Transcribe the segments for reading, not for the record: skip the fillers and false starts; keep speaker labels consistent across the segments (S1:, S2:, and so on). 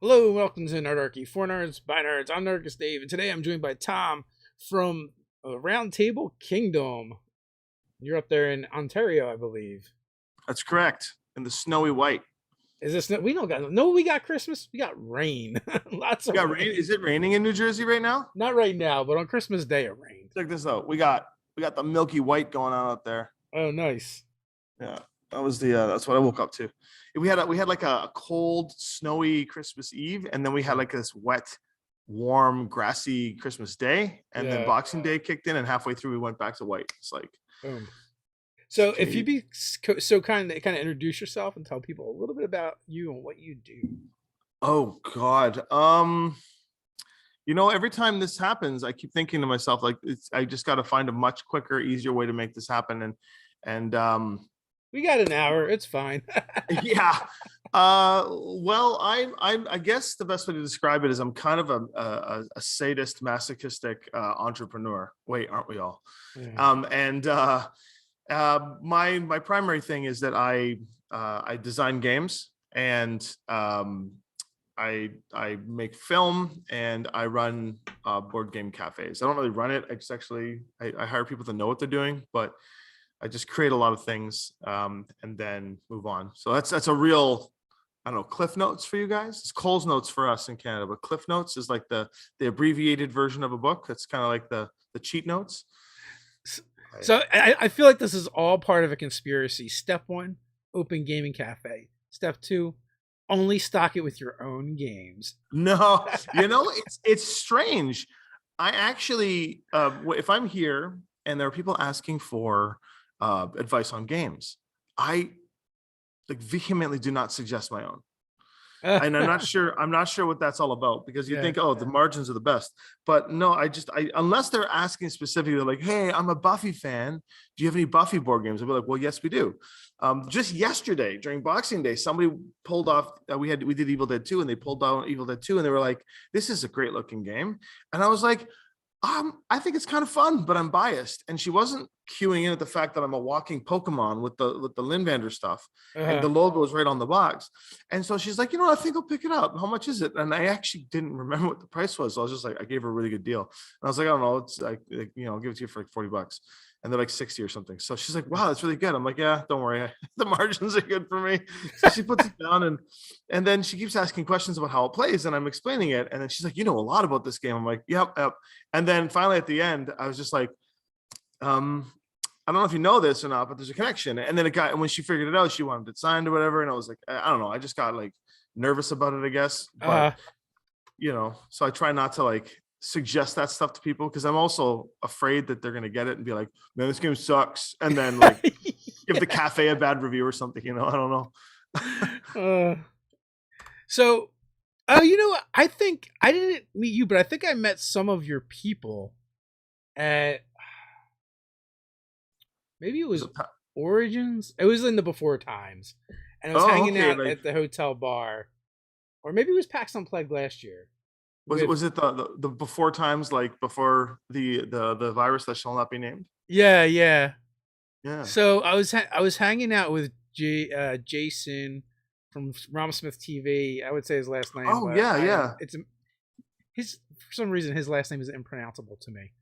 S1: Hello, and welcome to Nerdarchy for Nerds by Nerds. I'm Nerdist Dave, and today I'm joined by Tom from Round Table Kingdom. You're up there in Ontario, I believe.
S2: That's correct. In the snowy white.
S1: Is this we don't got no? We got Christmas. We got rain, lots
S2: We
S1: of
S2: got rain.
S1: rain.
S2: Is it raining in New Jersey right now?
S1: Not right now, but on Christmas Day it rained.
S2: Check this out. We got the milky white going on out there.
S1: Oh, nice.
S2: Yeah, that was the that's what I woke up to. We had like a cold, snowy Christmas Eve, and then we had like this wet, warm, grassy Christmas Day, and then
S1: Yeah.
S2: Boxing Day kicked in, and halfway through we went back to white. It's like
S1: Boom. So, if
S2: okay.
S1: you be so kind of introduce yourself and tell people a little bit about you and what you do.
S2: Oh God. Every time this happens, I keep thinking to myself, like, I just got to find a much quicker, easier way to make this happen. And
S1: We got an hour. It's fine.
S2: yeah. Well, I guess the best way to describe it is I'm kind of a sadist, masochistic entrepreneur. Wait, aren't we all?
S1: Yeah.
S2: My primary thing is that I design games and I make film and I run board game cafes. I don't really run it. I hire people to know what they're doing, but I just create a lot of things and then move on. So that's a real, I don't know, Cliff Notes for you guys. It's Cole's Notes for us in Canada, but Cliff Notes is like the abbreviated version of a book. It's kind of like the cheat notes.
S1: So I feel like this is all part of a conspiracy. Step one, open gaming cafe. Step two, only stock it with your own games.
S2: No, it's strange. I actually, if I'm here and there are people asking for advice on games, I like vehemently do not suggest my own. And I'm not sure what that's all about, because you
S1: Yeah.
S2: think, oh, the margins are the best, but no, I unless they're asking specifically, like, hey, I'm a Buffy fan, do you have any Buffy board games? I'll be like, well, yes, we do. Just yesterday during Boxing Day, somebody pulled off, we did Evil Dead 2, and they pulled down Evil Dead 2, and they were like, this is a great looking game. And I was like, I think it's kind of fun, but I'm biased. And she wasn't queuing in at the fact that I'm a walking Pokemon with the Lynn Vander stuff, and the logo is right on the box. And so she's like, I think I'll pick it up. How much is it? And I actually didn't remember what the price was. So I was just like, I gave her a really good deal. And I was like, I don't know, it's like I'll give it to you for like $40. And they're like 60 or something. So she's like, wow, that's really good. I'm like, yeah, don't worry. The margins are good for me. So she puts it down, and then she keeps asking questions about how it plays, and I'm explaining it. And then she's like, you know a lot about this game. I'm like, yep. And then finally at the end, I was just like, I don't know if you know this or not, but there's a connection. And then and when she figured it out, she wanted it signed or whatever. And I was like, I don't know. I just got like nervous about it, I guess. But so I try not to like suggest that stuff to people, because I'm also afraid that they're gonna get it and be like, man, this game sucks, and then like give the cafe a bad review or something. I don't know.
S1: So I think I didn't meet you, but I think I met some of your people at maybe it was Origins. It was in the before times, and I was hanging out at the hotel bar, or maybe it was PAX Unplugged last year.
S2: Was it the before times, like before the virus that shall not be named?
S1: Yeah.
S2: Yeah.
S1: So I was hanging out with Jason from Rom Smith TV. I would say his last name.
S2: Oh yeah.
S1: It's his, for some reason his last name is impronounceable to me.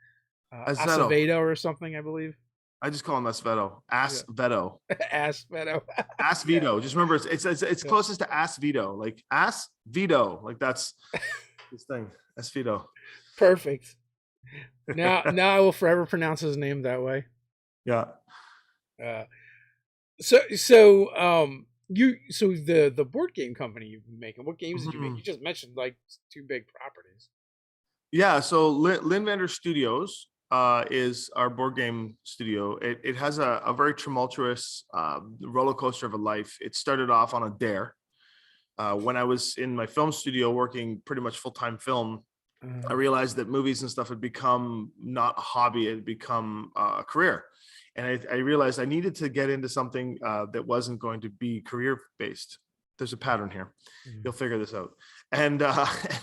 S2: Acevedo
S1: or something, I believe.
S2: I just call him Acevedo. Acevedo.
S1: Acevedo.
S2: Acevedo. Just remember, it's closest to Acevedo. Like Acevedo. Like that's his thing. Acevedo.
S1: Perfect. Now I will forever pronounce his name that way.
S2: Yeah.
S1: So the board game company you've been making, what games did you make? You just mentioned like two big properties.
S2: Yeah, so Lynn Vander Studios is our board game studio. It has a very tumultuous roller coaster of a life. It started off on a dare. When I was in my film studio working pretty much full-time film, I realized that movies and stuff had become not a hobby, it had become a career. And I realized I needed to get into something that wasn't going to be career-based. There's a pattern here. You'll figure this out. And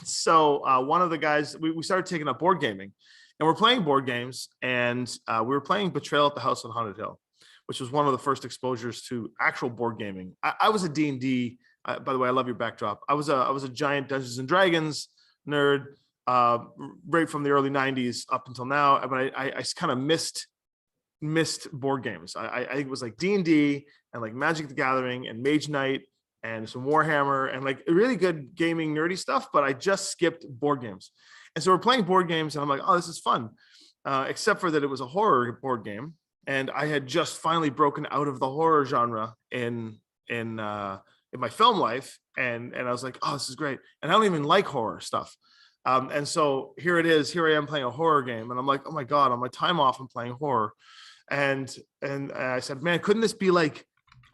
S2: so one of the guys, we started taking up board gaming, and we're playing board games, and we were playing Betrayal at the House on Haunted Hill, which was one of the first exposures to actual board gaming. I was a D&D By the way, I love your backdrop. I was a giant Dungeons and Dragons nerd, right from the early '90s up until now. But I kind of missed board games. I think it was like D&D and like Magic the Gathering and Mage Knight and some Warhammer and like really good gaming nerdy stuff. But I just skipped board games, and so we're playing board games, and I'm like, oh, this is fun. Except for that it was a horror board game, and I had just finally broken out of the horror genre in my film life, and I was like, oh, this is great. And I don't even like horror stuff. And so here it is, here I am playing a horror game, and I'm like, oh my God, on my time off, I'm playing horror. And I said, man, couldn't this be like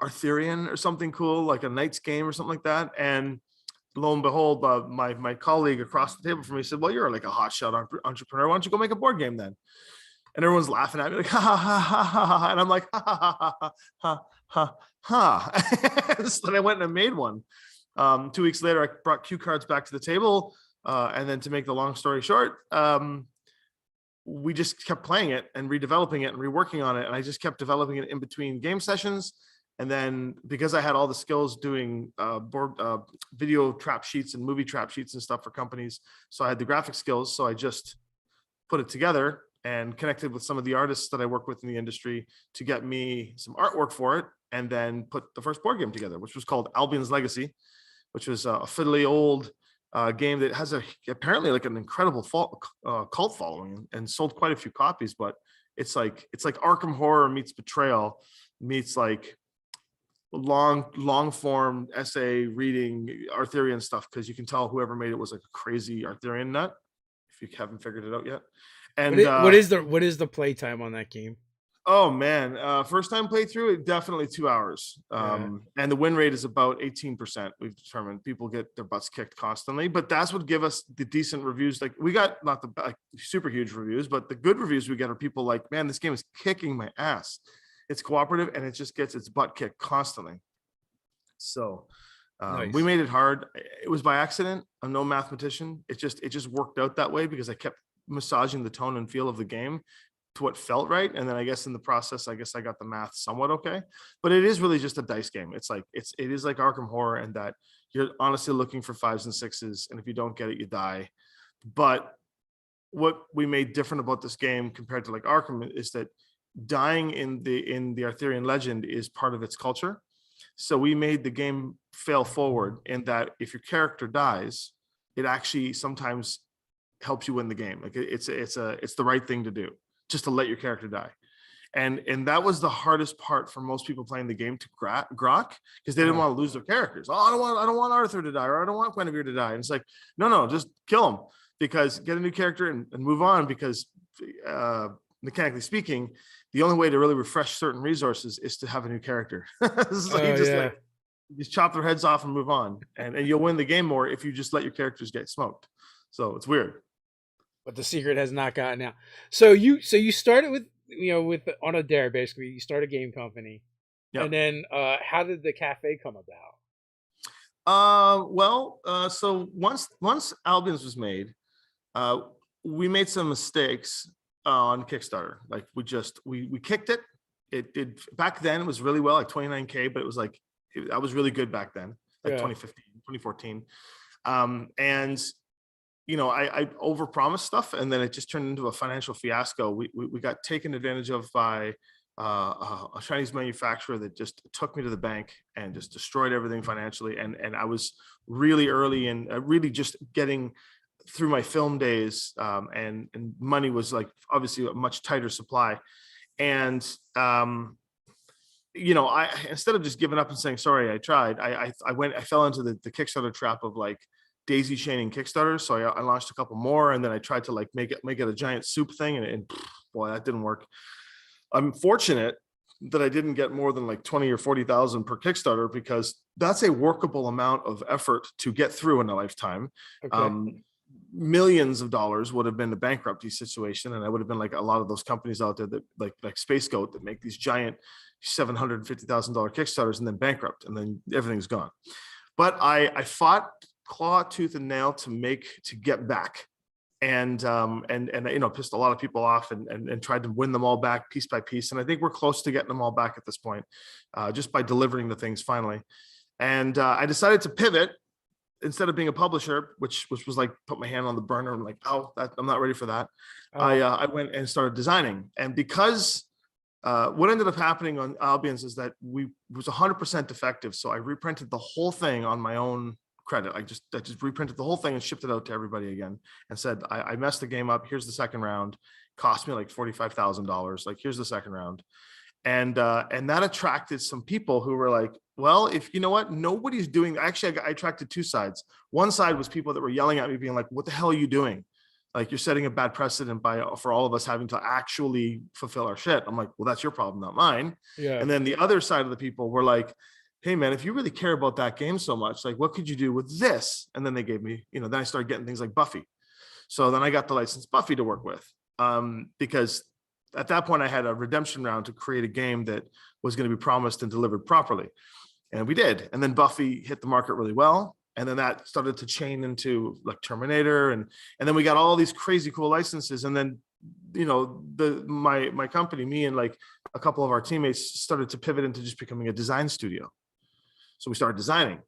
S2: Arthurian or something cool, like a Knight's Game or something like that? And lo and behold, my colleague across the table from me said, well, you're like a hotshot entrepreneur. Why don't you go make a board game then? And everyone's laughing at me like, ha, ha, ha, ha, ha, ha. And I'm like, ha, ha, ha, ha, ha, ha, ha. So then I went and I made one. 2 weeks later, I brought cue cards back to the table. And then to make the long story short, we just kept playing it and redeveloping it and reworking on it. And I just kept developing it in between game sessions. And then because I had all the skills doing video trap sheets and movie trap sheets and stuff for companies, so I had the graphic skills. So I just put it together and connected with some of the artists that I work with in the industry to get me some artwork for it, and then put the first board game together, which was called Albion's Legacy, which was a fiddly old game that has apparently like an incredible cult following and sold quite a few copies. But it's like Arkham Horror meets Betrayal meets like long form essay reading Arthurian stuff, because you can tell whoever made it was like a crazy Arthurian nut, if you haven't figured it out yet. And
S1: what is the playtime on that game?
S2: Oh man, first time playthrough, definitely 2 hours. And the win rate is about 18%. We've determined people get their butts kicked constantly, but that's what give us the decent reviews. Like we got not the like, super huge reviews, but the good reviews we get are people like, man, this game is kicking my ass. It's cooperative and it just gets its butt kicked constantly. So nice. We made it hard. It was by accident. I'm no mathematician. It just worked out that way because I kept massaging the tone and feel of the game to what felt right, and then I guess in the process I got the math somewhat okay. But it is really just a dice game. It is like Arkham Horror, and that you're honestly looking for 5s and 6s, and if you don't get it, you die. But what we made different about this game compared to like Arkham is that dying in the Arthurian legend is part of its culture. So we made the game fail forward in that if your character dies, it actually sometimes helps you win the game. Like it's the right thing to do, just to let your character die. And that was the hardest part for most people playing the game to grok, because they didn't want to lose their characters. Oh, I don't want Arthur to die, or I don't want Guinevere to die. And it's like, no, just kill him, because get a new character and move on, because mechanically speaking, the only way to really refresh certain resources is to have a new character. Just chop their heads off and move on. And you'll win the game more if you just let your characters get smoked. So it's weird.
S1: But the secret has not gotten out. So you started with on a dare, basically. You start a game company. Yep. And then how did the cafe come about?
S2: So once Albion's was made, we made some mistakes on Kickstarter. Like we kicked it. It did back then, it was really well, like 29K, but it was like that was really good back then, like 2015, 2014. And I overpromised stuff, and then it just turned into a financial fiasco. We got taken advantage of by a Chinese manufacturer that just took me to the bank and just destroyed everything financially. And I was really early and really just getting through my film days, and money was like obviously a much tighter supply. And I instead of just giving up and saying sorry, I tried, I fell into the Kickstarter trap of like daisy chaining Kickstarters. So I launched a couple more, and then I tried to like make it a giant soup thing, and boy, that didn't work. I'm fortunate that I didn't get more than like 20 or 40,000 per Kickstarter, because that's a workable amount of effort to get through in a lifetime. Okay. Millions of dollars would have been a bankruptcy situation, and I would have been like a lot of those companies out there that like Space Goat that make these giant $750,000 Kickstarters and then bankrupt, and then everything's gone. But I fought claw, tooth, and nail to get back, and pissed a lot of people off, and tried to win them all back piece by piece. And I think we're close to getting them all back at this point, just by delivering the things finally. And I decided to pivot instead of being a publisher, which was like put my hand on the burner and like, oh, I'm not ready for that.
S1: Oh.
S2: I went and started designing. And because what ended up happening on Albion's is that we was 100% defective. So I reprinted the whole thing on my own credit. I just reprinted the whole thing and shipped it out to everybody again and said, I messed the game up. Here's the second round. Cost me like $45,000. Like, here's the second round. And that attracted some people who were like, well, if you know what, nobody's doing. Actually, I attracted two sides. One side was people that were yelling at me, being like, what the hell are you doing? Like, you're setting a bad precedent for all of us having to actually fulfill our shit. I'm like, well, that's your problem, not mine.
S1: Yeah.
S2: And then the other side of the people were like, hey man, if you really care about that game so much, like, what could you do with this? And then they gave me, then I started getting things like Buffy. So then I got the licensed Buffy to work with, because at that point I had a redemption round to create a game that was going to be promised and delivered properly. And we did. And then Buffy hit the market really well. And then that started to chain into like Terminator. And then we got all these crazy cool licenses. And then, my company, me and like a couple of our teammates started to pivot into just becoming a design studio. So we started designing.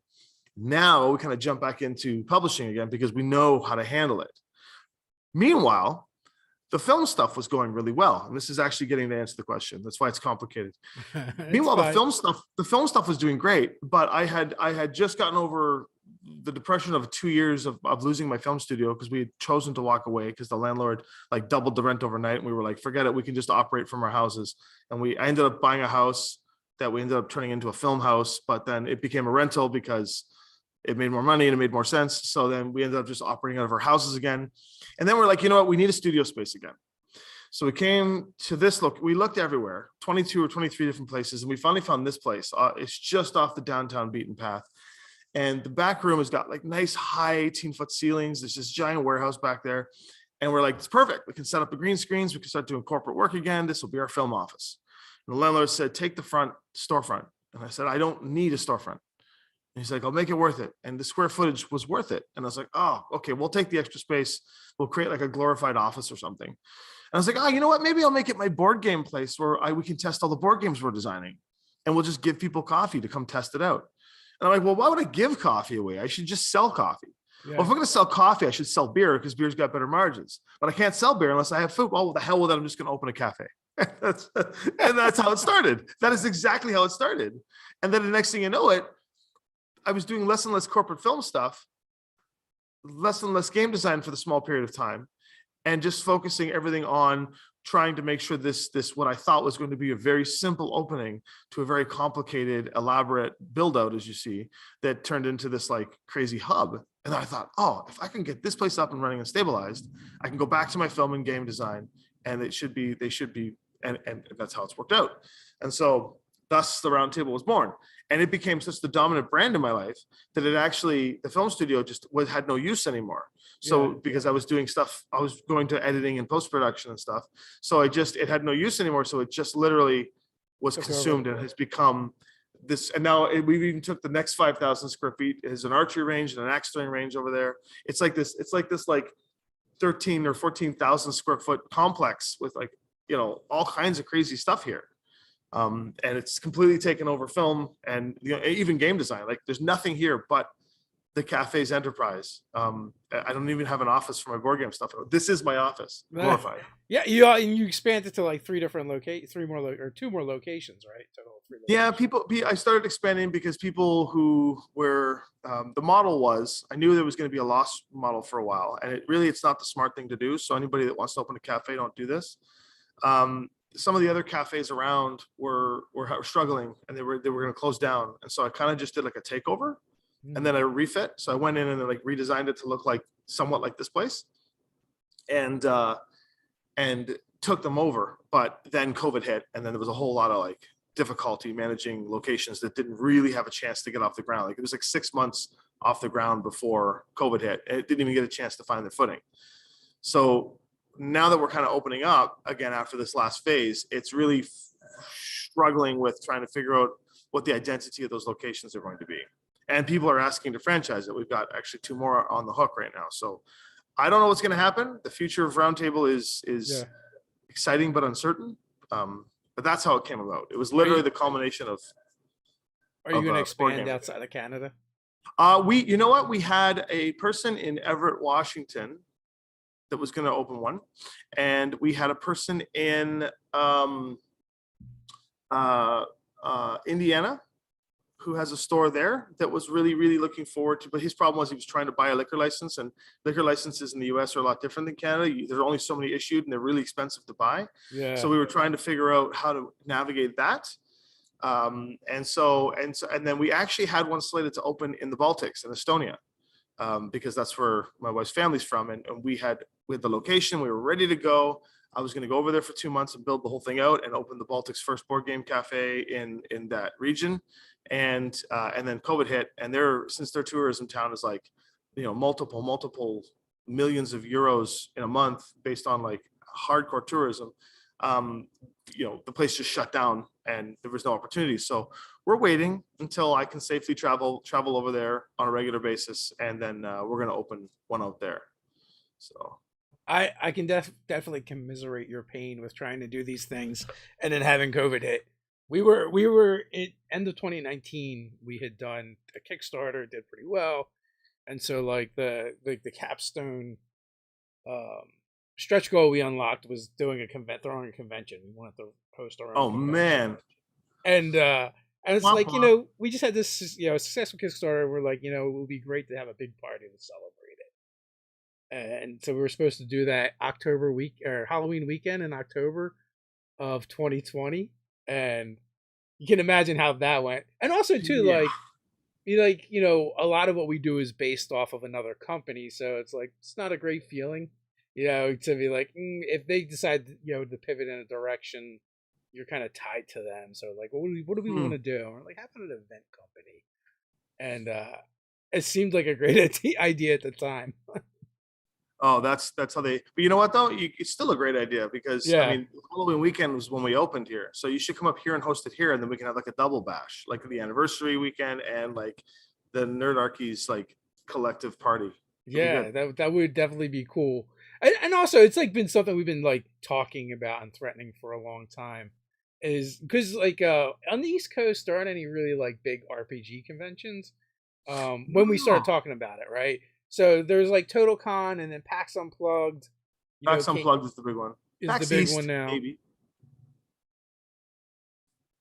S2: Now we kind of jump back into publishing again because we know how to handle it. Meanwhile, the film stuff was going really well. And this is actually getting to answer the question. That's why it's complicated. Meanwhile, the film stuff was doing great, but I had just gotten over the depression of 2 years of losing my film studio because we had chosen to walk away because the landlord like doubled the rent overnight. And we were like, forget it. We can just operate from our houses. And I ended up buying a house that we ended up turning into a film house, but then it became a rental because it made more money and it made more sense. So then we ended up just operating out of our houses again. And then we're like, you know what, we need a studio space again. So we came to this look, we looked everywhere, 22 or 23 different places. And we finally found this place. It's just off the downtown beaten path. And the back room has got like nice high 18-foot ceilings. There's this giant warehouse back there. And we're like, it's perfect. We can set up the green screens. We can start doing corporate work again. This will be our film office. And the landlord said, take the front storefront. And I said, I don't need a storefront. And he's like, I'll make it worth it. And the square footage was worth it. And I was like, oh, okay, we'll take the extra space. We'll create like a glorified office or something. And I was like, oh, you know what? Maybe I'll make it my board game place where we can test all the board games we're designing. And we'll just give people coffee to come test it out. And I'm like, well, why would I give coffee away? I should just sell coffee. Yeah. Well, if I'm going to sell coffee, I should sell beer because beer's got better margins. But I can't sell beer unless I have food. Oh, the hell with that. I'm just going to open a cafe. And that's how it started. That is exactly how it started. And then the next thing you know it, I was doing less and less corporate film stuff, less and less game design for the small period of time, and just focusing everything on trying to make sure this what I thought was going to be a very simple opening to a very complicated, elaborate build out, as you see, that turned into this like crazy hub. And I thought, oh, if I can get this place up and running and stabilized, I can go back to my film and game design, and they should be, and that's how it's worked out. And so thus the Roundtable was born. And it became such the dominant brand in my life that it actually, the film studio just had no use anymore. So because I was doing stuff, I was going to editing and post-production and stuff. So it had no use anymore. So it just literally was consumed and has become this. And now we've even took the next 5,000 square feet is an archery range and an axe throwing range over there. It's like this 13 or 14,000 square foot complex with like, all kinds of crazy stuff here. And it's completely taken over film and even game design. Like there's nothing here but the cafe's enterprise. I don't even have an office for my board game stuff. This is my office. Glorified.
S1: Yeah, you expanded to like two more locations, right?
S2: I started expanding because people who were the model was, I knew there was going to be a loss model for a while, and it's not the smart thing to do. So anybody that wants to open a cafe, don't do this. Some of the other cafes around were struggling and they were going to close down. And so I kind of just did like a takeover and then a refit. So I went in and like redesigned it to look like somewhat like this place and took them over. But then COVID hit, and then there was a whole lot of like difficulty managing locations that didn't really have a chance to get off the ground. Like it was like 6 months off the ground before COVID hit. And it didn't even get a chance to find their footing. So now that we're kind of opening up again after this last phase, it's really struggling with trying to figure out what the identity of those locations are going to be. And people are asking to franchise it. We've got actually 2 more on the hook right now. So I don't know what's going to happen. The future of Roundtable is exciting but uncertain. But that's how it came about. It was literally the culmination of.
S1: Are you going to
S2: board
S1: expand
S2: games.
S1: outside of Canada?
S2: You know what? We had a person in Everett, Washington, that was going to open one, and we had a person in Indiana who has a store there that was really, really looking forward to. But his problem was he was trying to buy a liquor license, and liquor licenses in the US are a lot different than Canada. There's only so many issued, and they're really expensive to buy.
S1: Yeah.
S2: So we were trying to figure out how to navigate that. And then we actually had one slated to open in the Baltics in Estonia, because that's where my wife's family's from, and we had the location. We were ready to go. I was going to go over there for 2 months and build the whole thing out and open the Baltic's first board game cafe in that region. And then COVID hit, and since their tourism town is like, multiple millions of euros in a month based on like hardcore tourism, the place just shut down and there was no opportunity. So we're waiting until I can safely travel over there on a regular basis, and then we're going to open one out there. So
S1: I can definitely commiserate your pain with trying to do these things and then having COVID hit. We were at end of 2019. We had done a Kickstarter, did pretty well, and so like the capstone stretch goal we unlocked was throwing a convention. We wanted to host our own.
S2: Oh man!
S1: And it's
S2: Womp
S1: like,
S2: womp.
S1: we just had this successful Kickstarter. We're like, it would be great to have a big party to celebrate it. And so we were supposed to do that October week or Halloween weekend in October of 2020, and you can imagine how that went. And also too,
S2: Yeah.
S1: a lot of what we do is based off of another company, so it's like it's not a great feeling, to be like, if they decide, to pivot in a direction, you're kind of tied to them. So like, what do we want to do? And we're like, have an event company, and it seemed like a great idea at the time.
S2: Oh, that's how they. But you know what though? It's still a great idea because I
S1: Yeah.
S2: mean, Halloween weekend was when we opened here, so you should come up here and host it here, and then we can have like a double bash, like the anniversary weekend and like the Nerdarchies like collective party. It'll be
S1: Yeah,
S2: good.
S1: that would definitely be cool. And also, it's like been something we've been like talking about and threatening for a long time, is because like on the East Coast there aren't any really like big RPG conventions. When we started
S2: No.
S1: talking about it, right? So there's like Total Con and then PAX Unplugged.
S2: PAX Unplugged is the big one.
S1: Is the
S2: PAX
S1: big one
S2: East,
S1: now.
S2: maybe.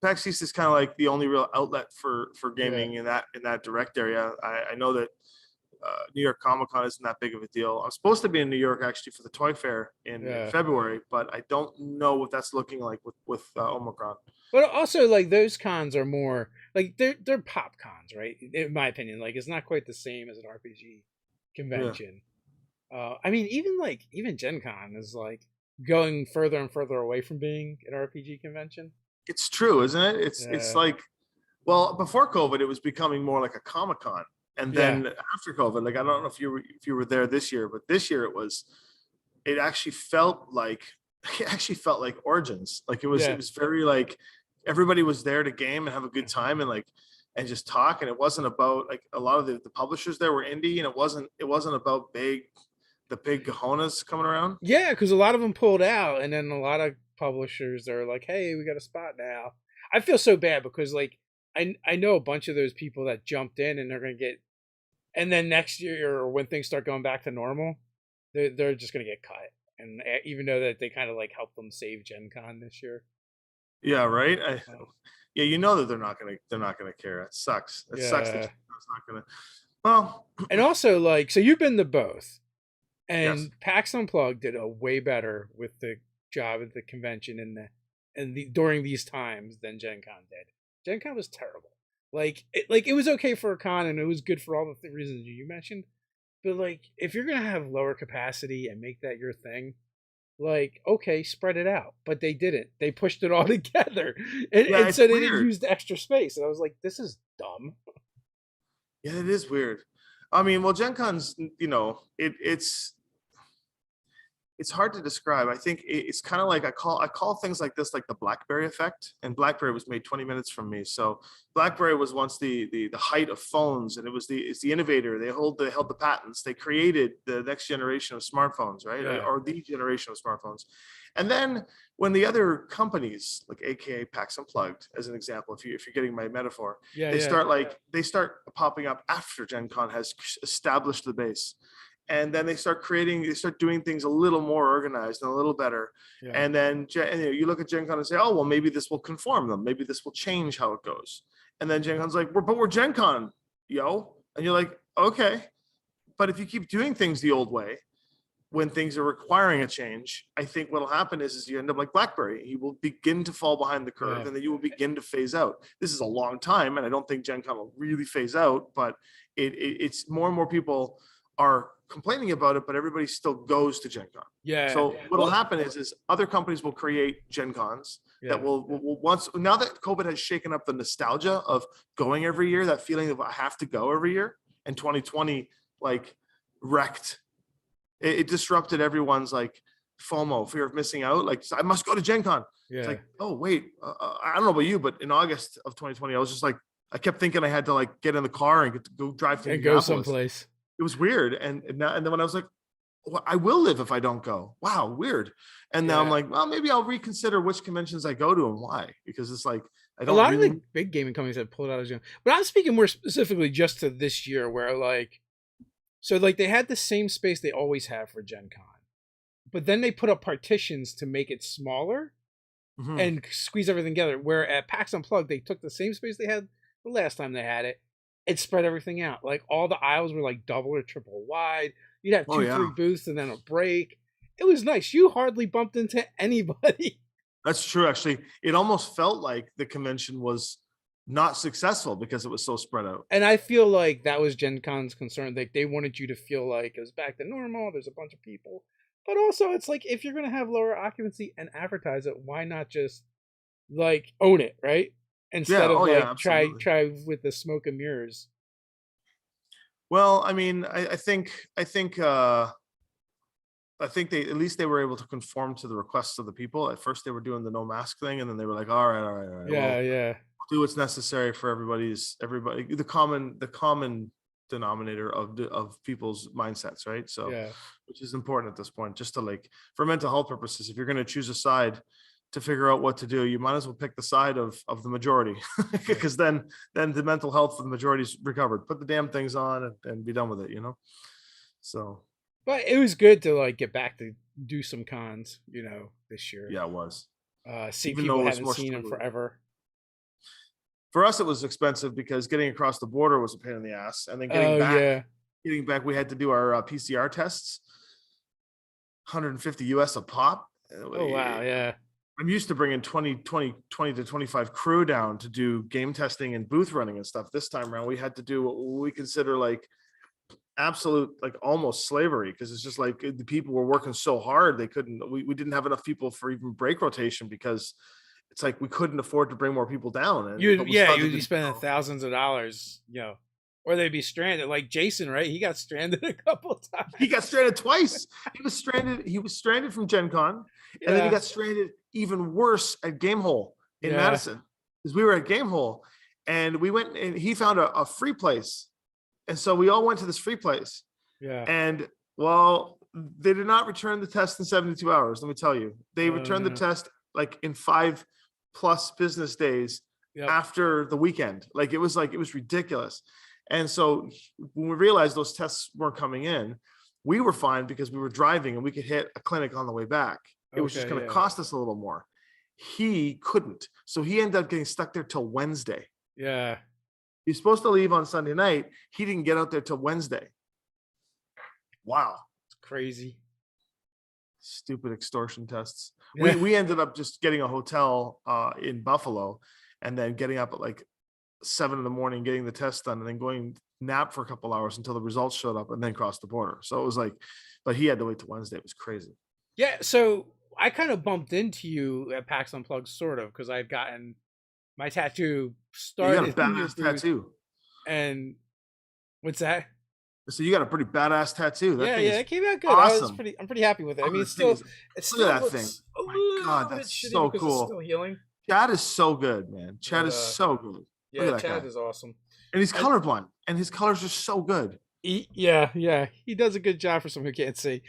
S2: PAX East is kind of like the only real outlet for gaming in that direct area. I know that New York ComicCon isn't that big of a deal. I'm supposed to be in New York actually for the Toy Fair in February, but I don't know what that's looking like with Omicron.
S1: But also, like, those cons are more like they're pop cons, right? In my opinion, like it's not quite the same as an RPG convention. I mean, even GenCon is like going further and further away from being an RPG convention.
S2: It's true, isn't it? It's like, well, before COVID, it was becoming more like a Comic-Con, and then after COVID, like I don't know if you were there this year, but this year it actually felt like Origins. Like it was very like everybody was there to game and have a good time and just talk, and it wasn't about like a lot of the publishers there were indie, and it wasn't about the big cojones coming around.
S1: Yeah, because a lot of them pulled out, and then a lot of publishers are like, "Hey, we got a spot now." I feel so bad because like I know a bunch of those people that jumped in, and they're gonna get, and then next year or when things start going back to normal, they're just gonna get cut. And even though that they kind of like helped them save Gen Con this year.
S2: Yeah, right. Yeah, you know that they're not gonna care. It sucks. It sucks that it's not gonna. Well,
S1: and also like, so you've been to both, and
S2: yes.
S1: PAX Unplugged did a way better with the job at the convention during these times than Gen Con did. Gen Con was terrible. Like it was okay for a con and it was good for all the reasons you mentioned, but like if you're gonna have lower capacity and make that your thing, like, okay, spread it out. But they didn't. They pushed it all together, and so they didn't use the extra space. And I was like, this is dumb.
S2: Yeah, it is weird. I mean, well, Gen Con's, it's hard to describe. I think it's kind of like I call things like this like the BlackBerry effect, and BlackBerry was made 20 minutes from me. So BlackBerry was once the height of phones, and it's the innovator. They held the patents. They created the next generation of smartphones, right? Or the generation of smartphones. And then when the other companies, like AKA PAX Unplugged, as an example, if you're getting my metaphor,
S1: Yeah,
S2: they start popping up after Gen Con has established the base. And then they start doing things a little more organized and a little better.
S1: yeah.
S2: And then you look at Gen Con and say, oh, well, maybe this will conform them. Maybe this will change how it goes. And then Gen Con's like, but we're Gen Con, yo. And you're like, okay. But if you keep doing things the old way, when things are requiring a change, I think what'll happen is you end up like BlackBerry. You will begin to fall behind the curve, and then you will begin to phase out. This is a long time, and I don't think Gen Con will really phase out, but it's more and more people are complaining about it, but everybody still goes to Gen Con.
S1: Yeah.
S2: So what'll happen is other companies will create Gen Cons that will once, now that COVID has shaken up the nostalgia of going every year, that feeling of I have to go every year, and 2020 like wrecked. It disrupted everyone's like FOMO, fear of missing out. Like, I must go to Gen Con.
S1: Yeah.
S2: It's like, oh wait, I don't know about you, but in August of 2020, I was just like, I kept thinking I had to like get in the car and get to go drive to
S1: go someplace.
S2: It was weird. And then when I was like, well, I will live if I don't go. Wow, weird. And now I'm like, well, maybe I'll reconsider which conventions I go to and why, because it's like I don't.
S1: A lot of the big gaming companies have pulled out of Gen, but I'm speaking more specifically just to this year, where like. So like they had the same space they always have for Gen Con, but then they put up partitions to make it smaller and squeeze everything together. Where at PAX Unplugged, they took the same space they had the last time they had it and spread everything out. Like all the aisles were like double or triple wide. You'd have 2-3 booths and then a break. It was nice. You hardly bumped into anybody.
S2: That's true. Actually, it almost felt like the convention was not successful because it was so spread out.
S1: And I feel like that was Gen Con's concern. Like they wanted you to feel like it was back to normal. There's a bunch of people, but also it's like, if you're going to have lower occupancy and advertise it, why not just like own it, right? Instead of try with the smoke and mirrors.
S2: Well, I mean, I think they at least they were able to conform to the requests of the people. At first they were doing the no mask thing, and then they were like, all right.
S1: Yeah.
S2: Do what's necessary for everybody, the common denominator of people's mindsets, right? So which is important at this point, just to like, for mental health purposes, if you're going to choose a side to figure out what to do, you might as well pick the side of the majority, because then the mental health of the majority is recovered. Put the damn things on and be done with it, so. But
S1: it was good to like get back to do some cons, this year.
S2: Yeah, it was.
S1: See people who haven't seen them forever.
S2: For us, it was expensive because getting across the border was a pain in the ass, and then getting back, we had to do our PCR tests, $150 US a pop.
S1: Oh wow, yeah.
S2: I'm used to bringing 20 to 25 crew down to do game testing and booth running and stuff. This time around, we had to do what we consider like absolute, like almost slavery, because it's just like the people were working so hard we didn't have enough people for even break rotation, because it's like we couldn't afford to bring more people down. And
S1: you'd be spending thousands of dollars, or they'd be stranded. Like Jason, right? He got stranded a couple of times.
S2: He got stranded twice. He was stranded from Gen Con, and then he got stranded even worse at Gamehole in Madison, because we were at Gamehole, and we went and he found a free place, and so we all went to this free place. Yeah. And well, they did not return the test in 72 hours. Let me tell you, they returned the test like in 5+ business days after the weekend. Like it was ridiculous. And so when we realized those tests weren't coming in, we were fine because we were driving and we could hit a clinic on the way back. It was just going to cost us a little more. He couldn't. So he ended up getting stuck there till Wednesday.
S1: Yeah.
S2: He's supposed to leave on Sunday night. He didn't get out there till Wednesday. Wow.
S1: It's crazy.
S2: Stupid extortion tests. Yeah. We ended up just getting a hotel in Buffalo, and then getting up at like 7 a.m, getting the test done, and then going nap for a couple hours until the results showed up, and then cross the border. So it was like, but he had to wait till Wednesday. It was crazy.
S1: Yeah. So I kind of bumped into you at PAX Unplugged, sort of, because I've gotten my tattoo started.
S2: You got a badass tattoo.
S1: And what's that?
S2: So you got a pretty badass tattoo.
S1: That it came out good.
S2: Awesome.
S1: I'm pretty happy with it. I mean, it's still
S2: look at that thing. Oh my God, that's so cool.
S1: It's still healing.
S2: Chad is so good, man. Chad is so good.
S1: Yeah, Chad is awesome.
S2: And he's colorblind, and his colors are so good.
S1: He does a good job for someone who can't see.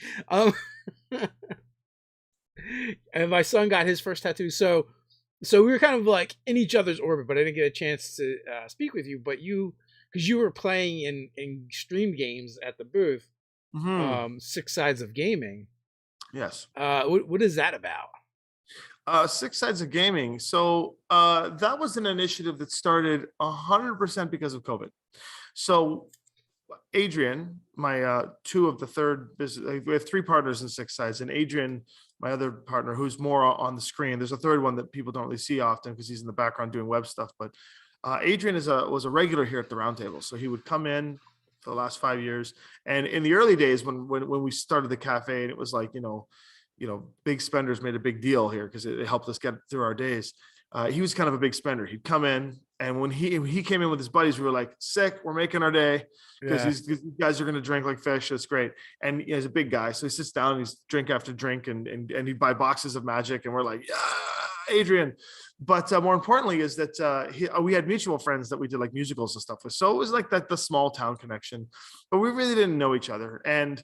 S1: And my son got his first tattoo. So we were kind of like in each other's orbit, but I didn't get a chance to speak with you. But because you were playing in stream games at the booth,
S2: Mhm.
S1: Six Sides of Gaming.
S2: Yes.
S1: What is that about?
S2: Six Sides of Gaming. So that was an initiative that started 100% because of COVID. So Adrian, my two of the third business, we have three partners in Six Sides, and Adrian, my other partner, who's more on the screen. There's a third one that people don't really see often because he's in the background doing web stuff. But Adrian was a regular here at the roundtable, so he would come in for the last 5 years. And in the early days, when we started the cafe, and it was like big spenders made a big deal here because it helped us get through our days. He was kind of a big spender. He'd come in, and when he came in with his buddies, we were like, sick, we're making our day because these guys are going to drink like fish. It's great. And he's a big guy. So he sits down and he's drink after drink and he'd buy boxes of magic. And we're like, yeah, Adrian. But more importantly is that we had mutual friends that we did like musicals and stuff with. So it was like the small town connection, but we really didn't know each other. And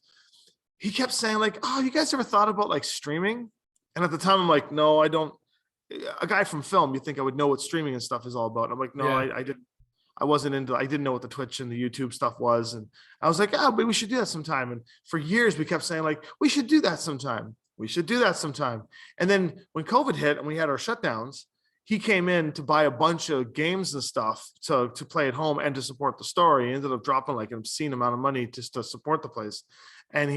S2: he kept saying like, oh, you guys ever thought about like streaming? And at the time I'm like, no, I don't. A guy from film, you think I would know what streaming and stuff is all about. And I'm like, no, I didn't. I didn't know what the Twitch and the YouTube stuff was. And I was like, oh, but we should do that sometime. And for years we kept saying like, we should do that sometime. We should do that sometime. And then when COVID hit and we had our shutdowns, he came in to buy a bunch of games and stuff to play at home and to support the story. He ended up dropping like an obscene amount of money just to support the place. And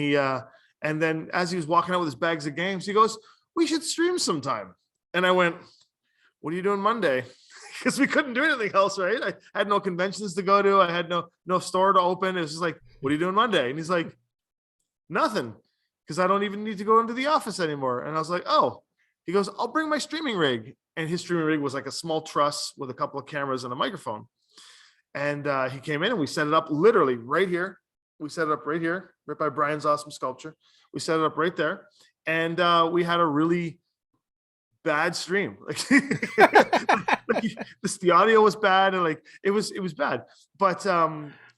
S2: and then as he was walking out with his bags of games, he goes, we should stream sometime. And I went, what are you doing Monday? Because we couldn't do anything else, right? I had no conventions to go to. I had no store to open. It was just like, what are you doing Monday? And he's like, nothing, because I don't even need to go into the office anymore. And I was like, oh. He goes, I'll bring my streaming rig. And his streaming rig was like a small truss with a couple of cameras and a microphone. And he came in and we set it up literally right here. We set it up right here, right by Brian's awesome sculpture. We set it up right there. And we had a really bad stream. The audio was bad, and like it was bad. But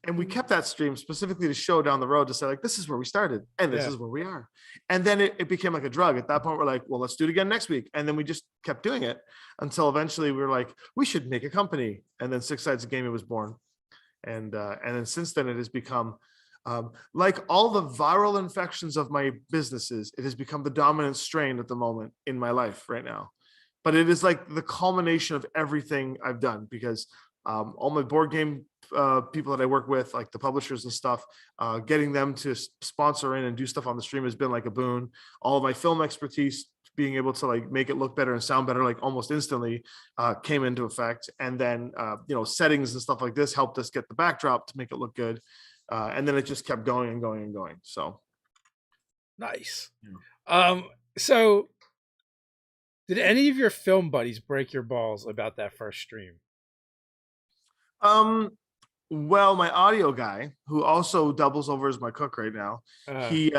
S2: and we kept that stream specifically to show down the road to say like, this is where we started and this is where we are. And then it became like a drug. At that point we're like, well, let's do it again next week. And then we just kept doing it until eventually we were like, we should make a company. And then Six Sides of Gaming was born. And then since then it has become like all the viral infections of my businesses, it has become the dominant strain at the moment in my life right now. But it is like the culmination of everything I've done, because all my board game people that I work with, like the publishers and stuff, getting them to sponsor in and do stuff on the stream has been like a boon. All of my film expertise, being able to like make it look better and sound better like almost instantly came into effect. And then settings and stuff like this helped us get the backdrop to make it look good. And then it just kept going and going and going. So
S1: nice. So did any of your film buddies break your balls about that first stream?
S2: Well, my audio guy, who also doubles over as my cook right now, he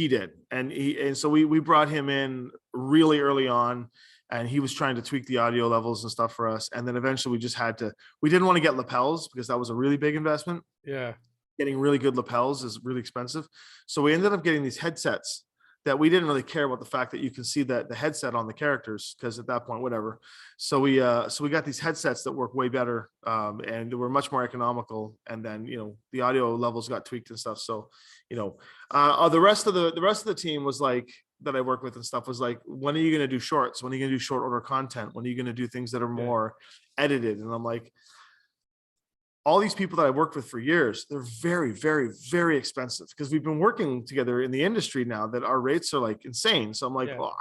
S2: did. And so we brought him in really early on, and he was trying to tweak the audio levels and stuff for us. And then eventually we didn't want to get lapels because that was a really big investment.
S1: Yeah.
S2: Getting really good lapels is really expensive. So we ended up getting these headsets that we didn't really care about the fact that you can see the headset on the characters, because at that point, whatever. So we got these headsets that work way better, and they were much more economical. And then the audio levels got tweaked and stuff. So the rest of the team was like, that I work with and stuff, was like, when are you going to do shorts? When are you going to do short order content? When are you going to do things that are more edited? And I'm like, all these people that I worked with for years, they're very, very, very expensive, because we've been working together in the industry now that our rates are like insane. So I'm like, well,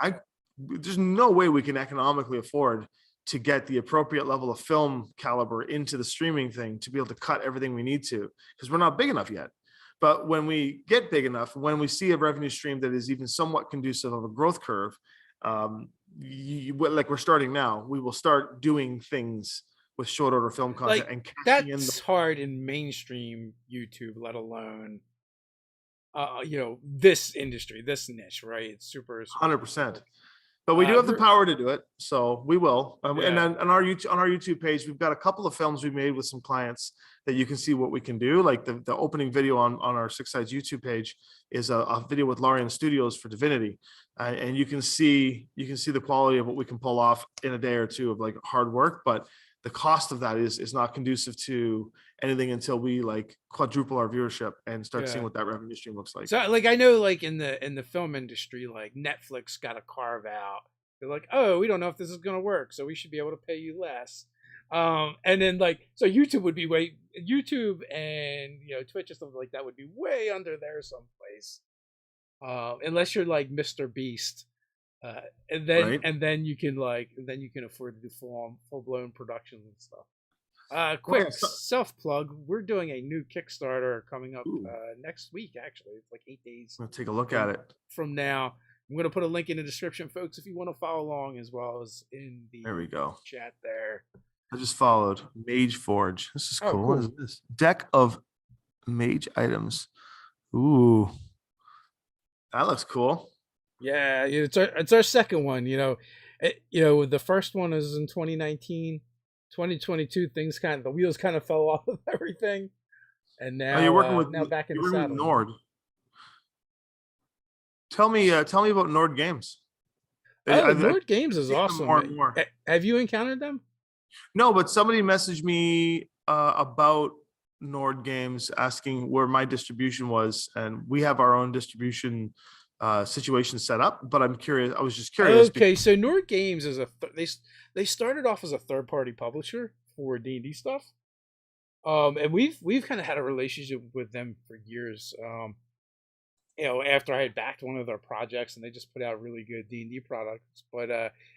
S2: there's no way we can economically afford to get the appropriate level of film caliber into the streaming thing to be able to cut everything we need to, because we're not big enough yet. But when we get big enough, when we see a revenue stream that is even somewhat conducive of a growth curve, like we're starting now, we will start doing things with short order film content,
S1: like,
S2: and
S1: that's hard in mainstream YouTube, let alone this industry, this niche, right? It's super
S2: 100%. But we do have the power to do it, so we will. And then on our YouTube page, we've got a couple of films we made with some clients that you can see what we can do. Like the opening video on our Six Sides YouTube page is a video with Larian Studios for Divinity, and you can see the quality of what we can pull off in a day or two of like hard work. But the cost of that is not conducive to anything until we like quadruple our viewership and start seeing what that revenue stream looks like.
S1: So like I know like in the film industry, like Netflix got a carve out. They're like, oh, we don't know if this is gonna work, so we should be able to pay you less. And then like so YouTube would be YouTube and Twitch and stuff like that would be way under there someplace. Unless you're like Mr. Beast. And then you can afford to do full blown productions and stuff. Quick self plug. We're doing a new Kickstarter coming up next week. Actually, it's like 8 days.
S2: I'll take a look at it
S1: from now. I'm going to put a link in the description, folks, if you want to follow along, as well as in the chat there.
S2: I just followed Mage Forge. This is cool. What is this? Deck of mage items. Ooh, that looks cool.
S1: Yeah, it's our second one. The first one is in 2019. 2022, the wheels kind of fell off of everything, and now
S2: you're working with
S1: back in the saddle.
S2: With Nord. Tell me about Nord Games.
S1: Nord Games is awesome.
S2: More and more.
S1: Have you encountered them?
S2: No, but somebody messaged me about Nord Games asking where my distribution was, and we have our own distribution situation set up. But I'm curious. I was just curious.
S1: Okay, so Nord Games is they started off as a third-party publisher for D&D stuff, and we've kind of had a relationship with them for years. After I had backed one of their projects, and they just put out really good D&D products. But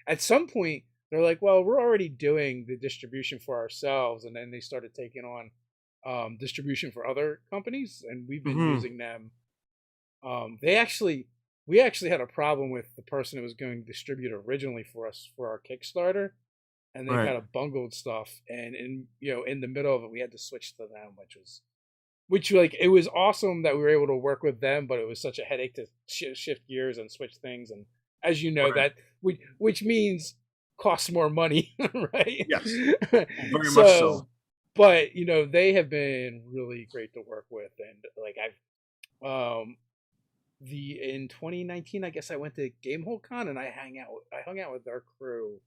S1: at some point, they're like, well, we're already doing the distribution for ourselves. And then they started taking on distribution for other companies, and we've been using them. We actually had a problem with the person who was going to distribute originally for us for our Kickstarter. And they kind of bungled stuff. And in the middle of it, we had to switch to them, which it was awesome that we were able to work with them, but it was such a headache to shift gears and switch things. And as you know, that which means costs more money, right?
S2: Yes, very much so.
S1: But they have been really great to work with, and like in 2019, I guess I went to GameCon and I hung out with their crew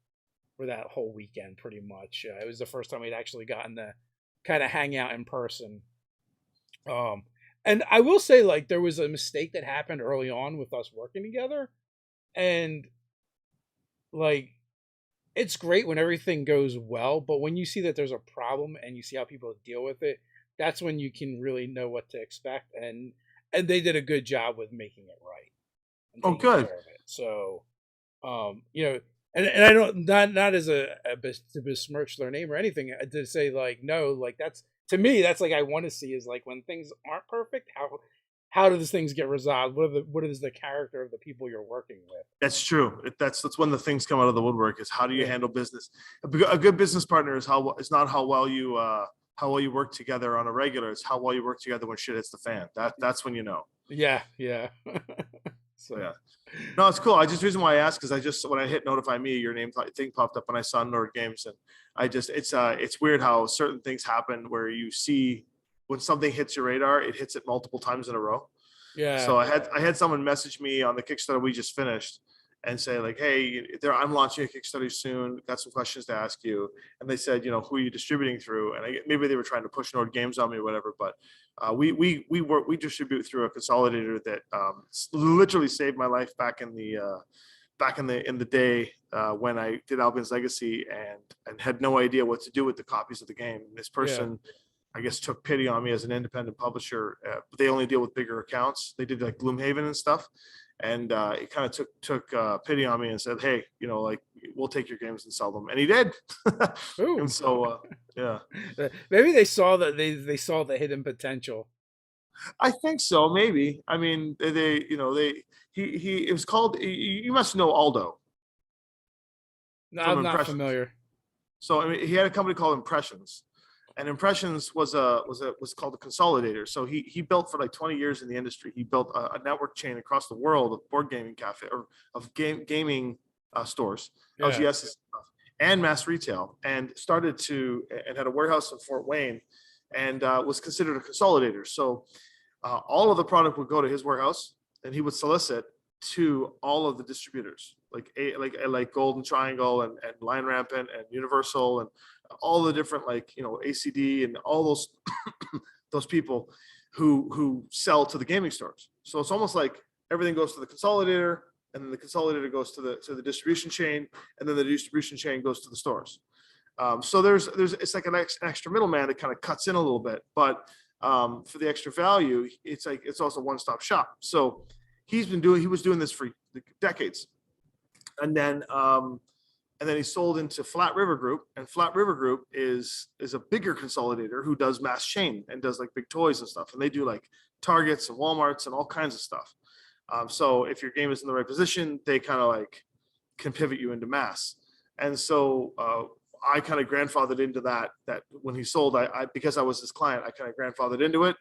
S1: for that whole weekend, pretty much. It was the first time we'd actually gotten to kind of hang out in person. And I will say, like, there was a mistake that happened early on with us working together, and like, it's great when everything goes well, but when you see that there's a problem and you see how people deal with it, that's when you can really know what to expect. And they did a good job with making it right.
S2: Oh, good.
S1: So, and I don't not as to besmirch their name or anything, to say like, no, like that's, to me, that's like I want to see is like when things aren't perfect, how do these things get resolved? What is the character of the people you're working with?
S2: That's true. That's when the things come out of the woodwork is how do you handle business? A good business partner is not how well you work together on a regular. It's how well you work together when shit hits the fan. That's when you know.
S1: Yeah.
S2: So yeah. No, it's cool. Reason why I asked because when I hit notify me, your name thing popped up and I saw Nord Games, and it's weird how certain things happen where you see when something hits your radar, it hits it multiple times in a row.
S1: Yeah.
S2: So I had someone message me on the Kickstarter we just finished and say like, hey, I'm launching a Kickstarter soon. Got some questions to ask you. And they said, who are you distributing through? And maybe they were trying to push Nord Games on me or whatever. But we distribute through a consolidator that literally saved my life back in the day when I did Albion's Legacy and had no idea what to do with the copies of the game. And this person, I guess, took pity on me as an independent publisher. But they only deal with bigger accounts. They did like Gloomhaven and stuff. And it kind of took pity on me and said, hey, like we'll take your games and sell them. And he did. And so, yeah.
S1: Maybe they saw that they saw the hidden potential.
S2: I think so. Maybe. I mean, it was called, you must know Aldo.
S1: No, I'm not familiar.
S2: So, I mean, he had a company called Impressions. And Impressions was called a consolidator. So he built for like 20 years in the industry. He built a network chain across the world of board gaming cafe or of gaming stores, LGS and mass retail, and had a warehouse in Fort Wayne. and was considered a consolidator. So all of the product would go to his warehouse, and he would solicit to all of the distributors, like Golden Triangle and Lion Rampant and Universal and all the different, like, ACD and all those those people who sell to the gaming stores. So it's almost like everything goes to the consolidator, and then the consolidator goes to the distribution chain, and then the distribution chain goes to the stores. So there's it's like an extra middleman that kind of cuts in a little bit, but for the extra value, it's also one-stop shop. So he was doing this for decades, and then he sold into Flat River Group, and Flat River Group is a bigger consolidator who does mass chain and does like big toys and stuff, and they do like Targets and Walmarts and all kinds of stuff. So if your game is in the right position, they kind of like can pivot you into mass. And so I kind of grandfathered into that when he sold, I because I was his client, I kind of grandfathered into it.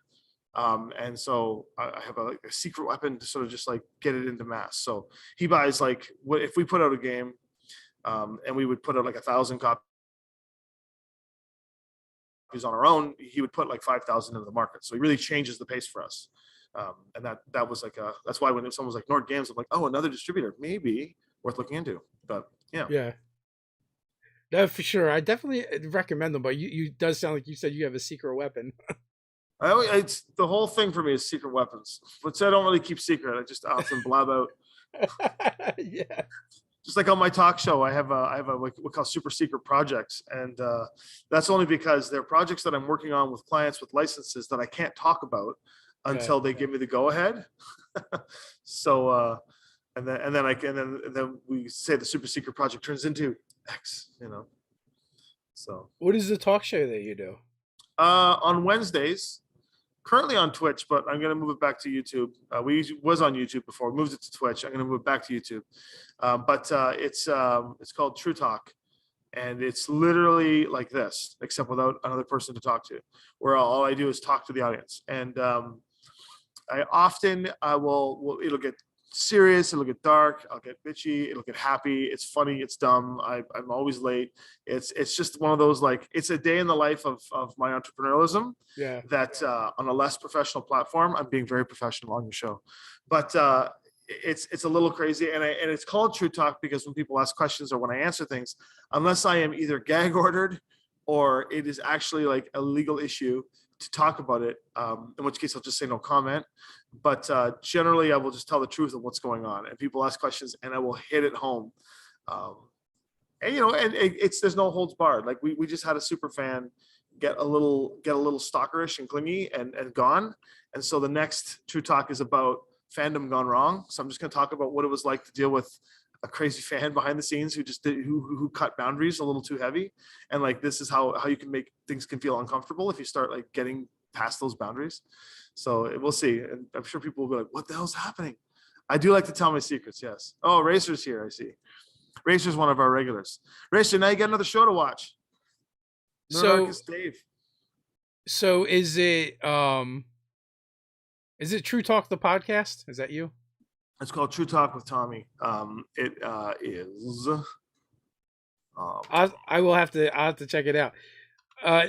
S2: And so I have a secret weapon to sort of just like get it into mass. So he buys, like, if we put out a game, and we would put out like 1,000 copies on our own, he would put like 5,000 into the market. So he really changes the pace for us. And that was like that's why when someone was like Nord Games, I'm like, oh, another distributor, maybe worth looking into. But yeah.
S1: No, for sure. I definitely recommend them, but you does sound like you said you have a secret weapon.
S2: It's the whole thing for me is secret weapons, which I don't really keep secret. I just often blab out.
S1: Yeah.
S2: Just like on my talk show, I have a what we call super secret projects, and that's only because they're projects that I'm working on with clients with licenses that I can't talk about until they give me the go ahead. So and then we say the super secret project turns into X, So
S1: what is the talk show that you do?
S2: On Wednesdays, currently on Twitch, but I'm going to move it back to YouTube. We was on YouTube before, we moved it to Twitch. I'm going to move it back to YouTube. But it's called True Talk, and it's literally like this, except without another person to talk to, where all I do is talk to the audience. And I will it'll get serious, it'll get dark, I'll get bitchy, it'll get happy, it's funny, it's dumb, I'm always late. It's just one of those, like, it's a day in the life of my entrepreneurialism.
S1: Yeah.
S2: That on a less professional platform, I'm being very professional on your show, but it's a little crazy, and it's called True Talk because when people ask questions or when I answer things, unless I am either gag ordered or it is actually like a legal issue to talk about it, in which case I'll just say no comment. But generally, I will just tell the truth of what's going on, and people ask questions, and I will hit it home. And there's no holds barred. Like we just had a super fan get a little stalkerish and clingy and gone, and so the next True Talk is about fandom gone wrong. So I'm just going to talk about what it was like to deal with a crazy fan behind the scenes who cut boundaries a little too heavy, and like this is how you can make things can feel uncomfortable if you start like getting past those boundaries. So we'll see, and I'm sure people will be like, what the hell's happening? I do like to tell my secrets. Yes. Oh, Racer's here. I see. Racer's one of our regulars. Racer, now you got another show to watch.
S1: So
S2: Dave.
S1: So is it True Talk the podcast? Is that you?
S2: It's called True Talk with Tommy. It is.
S1: I'll have to check it out.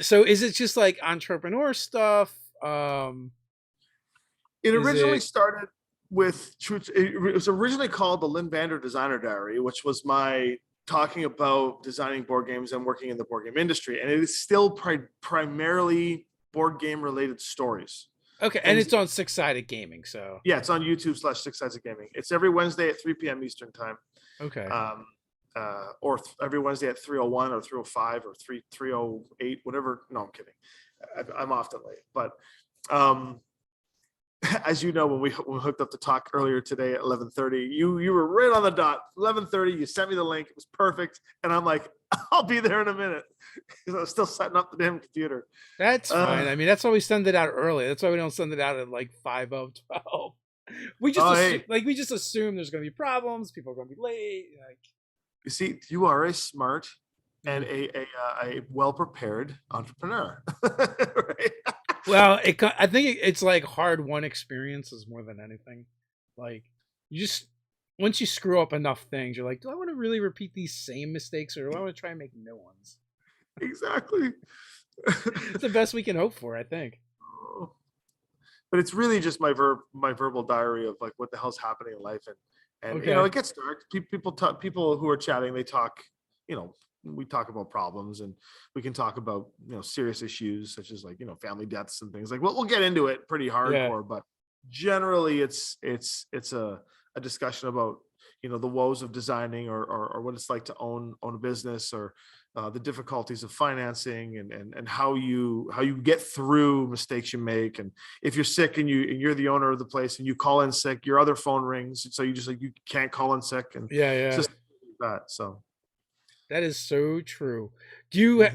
S1: So is it just like entrepreneur stuff?
S2: It originally started with Truth. It was originally called the Lynn Vander Designer Diary, which was my talking about designing board games and working in the board game industry. And it is still primarily board game related stories.
S1: Okay, and it's on Six Sided Gaming, so
S2: yeah, it's on YouTube / Six Sided Gaming. It's every Wednesday at 3 p.m. Eastern time.
S1: Okay.
S2: Or every Wednesday at 3:01 or 3:05 or 3:08, whatever. No, I'm kidding. I'm often late, but as you know, when we hooked up to talk earlier today at 11:30, you were right on the dot. 11:30, you sent me the link. It was perfect, and I'm like, I'll be there in a minute because I was still setting up the damn computer.
S1: That's fine. I mean, that's why we send it out early. That's why we don't send it out at like 5:12. We just assume there's going to be problems. People are going to be late. Like,
S2: you see, you are a smart and a well-prepared entrepreneur, right?
S1: Well, I think it's like hard-won experiences more than anything. Like, you just, once you screw up enough things, you're like, do I want to really repeat these same mistakes, or do I want to try and make new ones?
S2: Exactly.
S1: It's the best we can hope for, I think.
S2: But it's really just my verbal diary of like what the hell's happening in life, and
S1: Okay.
S2: it gets dark. People who are chatting, they talk, you know, we talk about problems, and we can talk about, serious issues such as like, family deaths and things like. Well, we'll get into it pretty
S1: Yeah.
S2: hardcore, but generally it's a discussion about, the woes of designing, or what it's like to own a business, or the difficulties of financing, and how you get through mistakes you make. And if you're sick and you're the owner of the place and you call in sick, your other phone rings, so you just like, you can't call in sick, and
S1: Yeah,
S2: it's
S1: yeah.
S2: just that. So
S1: That is so true. Do you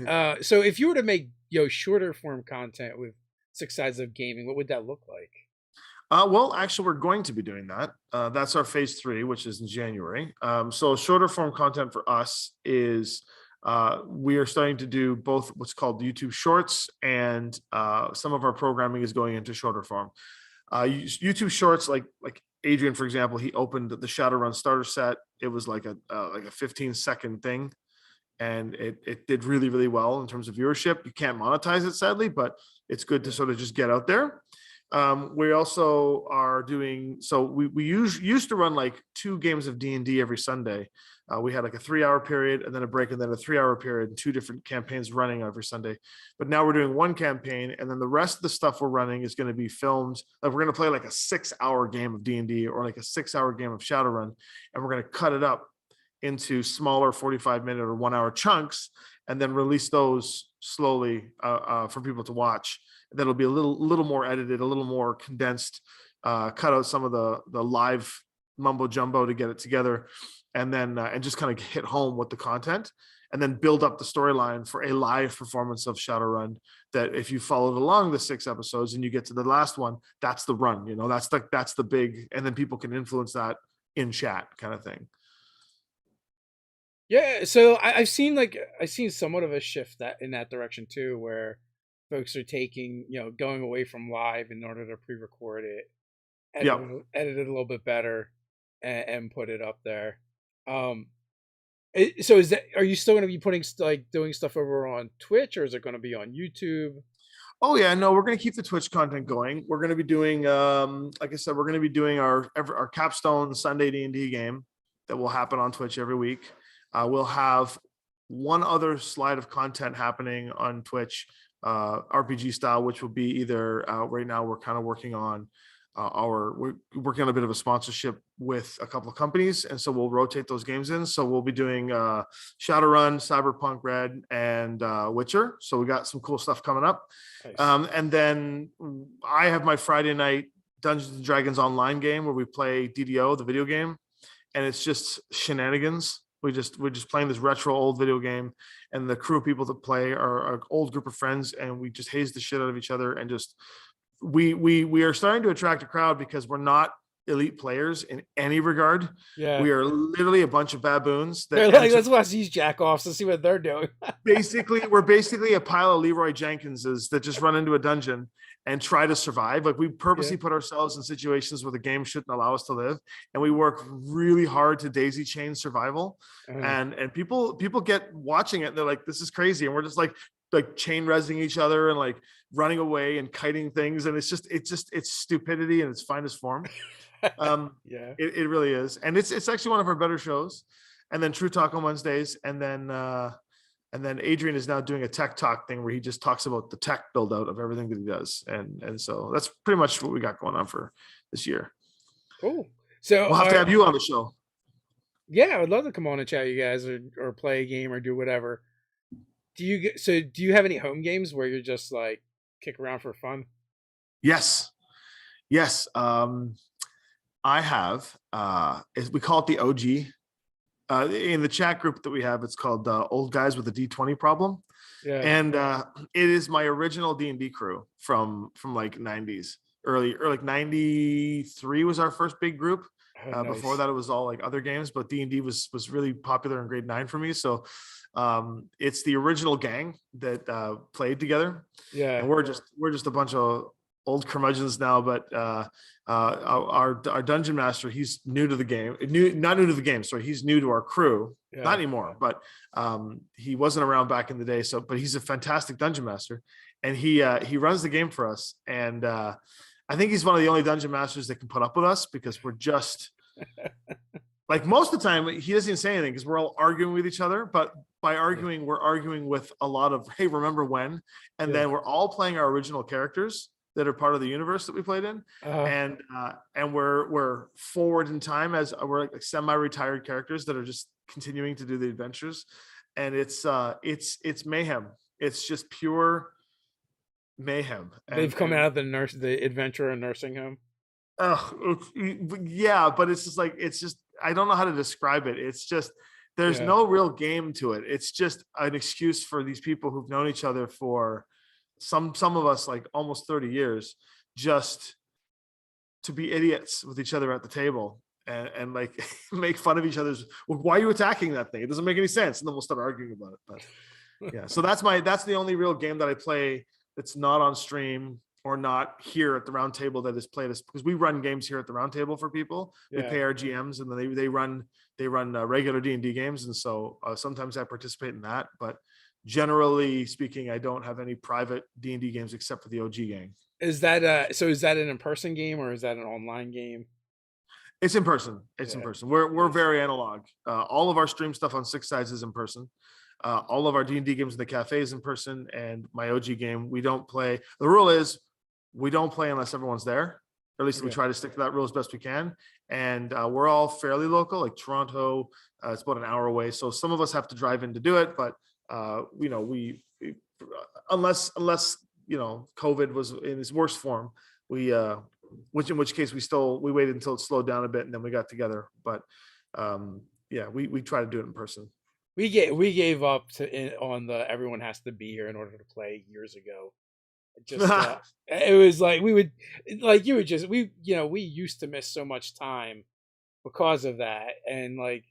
S1: so if you were to make, shorter form content with Six Sides of Gaming, what would that look like?
S2: well, actually, we're going to be doing that. That's our phase 3, which is in January. So shorter form content for us is, we are starting to do both what's called YouTube Shorts, and some of our programming is going into shorter form. YouTube Shorts, like Adrian, for example, he opened the Shadowrun starter set. It was like a 15-second thing, and it did really, really well in terms of viewership. You can't monetize it, sadly, but it's good to sort of just get out there. We also are doing, so we used to run like 2 games of D&D every Sunday. We had like a 3-hour period and then a break, and then a 3-hour period, and 2 different campaigns running every Sunday. But now we're doing 1 campaign, and then the rest of the stuff we're running is going to be filmed. Like we're going to play like a 6-hour game of D&D, or like a 6-hour game of Shadowrun, and we're going to cut it up into smaller 45-minute or 1-hour chunks, and then release those slowly for people to watch. That'll be a little more edited, a little more condensed, cut out some of the live mumbo jumbo to get it together, and then and just kind of hit home with the content, and then build up the storyline for a live performance of Shadowrun. That if you followed along the 6 episodes and you get to the last one, that's the run. That's the big, and then people can influence that in chat, kind of thing.
S1: Yeah, so I've seen somewhat of a shift that in that direction too, where folks are taking, going away from live in order to pre-record it,
S2: Yeah.
S1: edit it a little bit better, and put it up there. Um, are you still going to be putting doing stuff over on Twitch, or is it going to be on YouTube?
S2: Oh yeah, no, we're going to keep the Twitch content going. We're going to be doing, like I said, we're going to be doing our capstone Sunday D&D game that will happen on Twitch every week. We'll have one other slide of content happening on Twitch, RPG style, which will be either, right now we're kind of working on we're working on a bit of a sponsorship with a couple of companies, and so we'll rotate those games in. So we'll be doing Shadowrun, Cyberpunk Red, and Witcher. So we got some cool stuff coming up. Nice. And then I have my Friday night Dungeons and Dragons online game where we play DDO, the video game, and it's just shenanigans. We're just playing this retro old video game, and the crew of people that play are an old group of friends, and we just haze the shit out of each other, and just we are starting to attract a crowd because we're not elite players in any regard.
S1: Yeah,
S2: we are literally a bunch of baboons that
S1: they're like, let's watch these jack-offs and see what they're doing.
S2: we're basically a pile of Leroy Jenkinses that just run into a dungeon and try to survive. Like we purposely put ourselves in situations where the game shouldn't allow us to live, and we work really hard to daisy chain survival. And people get watching it and they're like, this is crazy, and we're just like chain resing each other and like running away and kiting things, and it's stupidity in its finest form.
S1: Yeah,
S2: it really is, and it's actually one of our better shows. And then True Talk on Wednesdays, and then Adrian is now doing a tech talk thing where he just talks about the tech build out of everything that he does, and so that's pretty much what we got going on for this year.
S1: Cool. So
S2: we'll have to have you on the show.
S1: Yeah, I would love to come on and chat you guys, or play a game or do whatever. Do you have any home games where you're just like kick around for fun?
S2: Yes. I have, we call it the OG. In the chat group that we have, it's called Old Guys with a D20 Problem. Yeah. And it is my original D&D crew from like 90s. Early, like 93 was our first big group. Nice. Before that, it was all like other games, but D&D was really popular in grade 9 for me. So it's the original gang that played together. Yeah. And we're just a bunch of old curmudgeons now, but our dungeon master, he's new to the game. Not new to the game, sorry, he's new to our crew. not
S1: Yeah.
S2: anymore, but he wasn't around back in the day. So, but he's a fantastic dungeon master, and he runs the game for us. And I think he's one of the only dungeon masters that can put up with us because we're just like most of the time he doesn't even say anything because we're all arguing with each other. But by arguing, we're arguing with a lot of hey, remember when? And
S1: Yeah.
S2: then we're all playing our original characters that are part of the universe that we played in,
S1: Uh,
S2: and we're forward in time as we're like semi-retired characters that are just continuing to do the adventures, and it's mayhem. It's just pure mayhem,
S1: they've come
S2: and
S1: out of the adventure and nursing home.
S2: yeah, but it's just like it's just I don't know how to describe it. It's just there's
S1: Yeah.
S2: no real game to it. It's just an excuse for these people who've known each other for some of us like almost 30 years just to be idiots with each other at the table and like make fun of each other's well, why are you attacking that thing? It doesn't make any sense. And then we'll start arguing about it. But yeah, so that's the only real game that I play that's not on stream or not here at the round table that is played as because we run games here at the round table for people. We
S1: Yeah.
S2: pay our GMs and then they run regular D&D games, and so sometimes I participate in that, but generally speaking, I don't have any private D&D games except for the OG gang.
S1: Is that so? Is that an in-person game or is that an online game?
S2: It's in person. It's in
S1: Yeah.
S2: person. We're very analog. All of our stream stuff on Six Sides is in person. All of our D&D games in the cafe is in person, and my OG game we don't play. The rule is we don't play unless everyone's there. Or at least we
S1: Okay.
S2: try to stick to that rule as best we can. And we're all fairly local, like Toronto. It's about an hour away, so some of us have to drive in to do it. But we unless COVID was in its worst form, we in which case we waited until it slowed down a bit and then we got together. But yeah, we try to do it in person.
S1: We gave up on the everyone has to be here in order to play years ago. Just it was like we would like you would just we used to miss so much time because of that. And like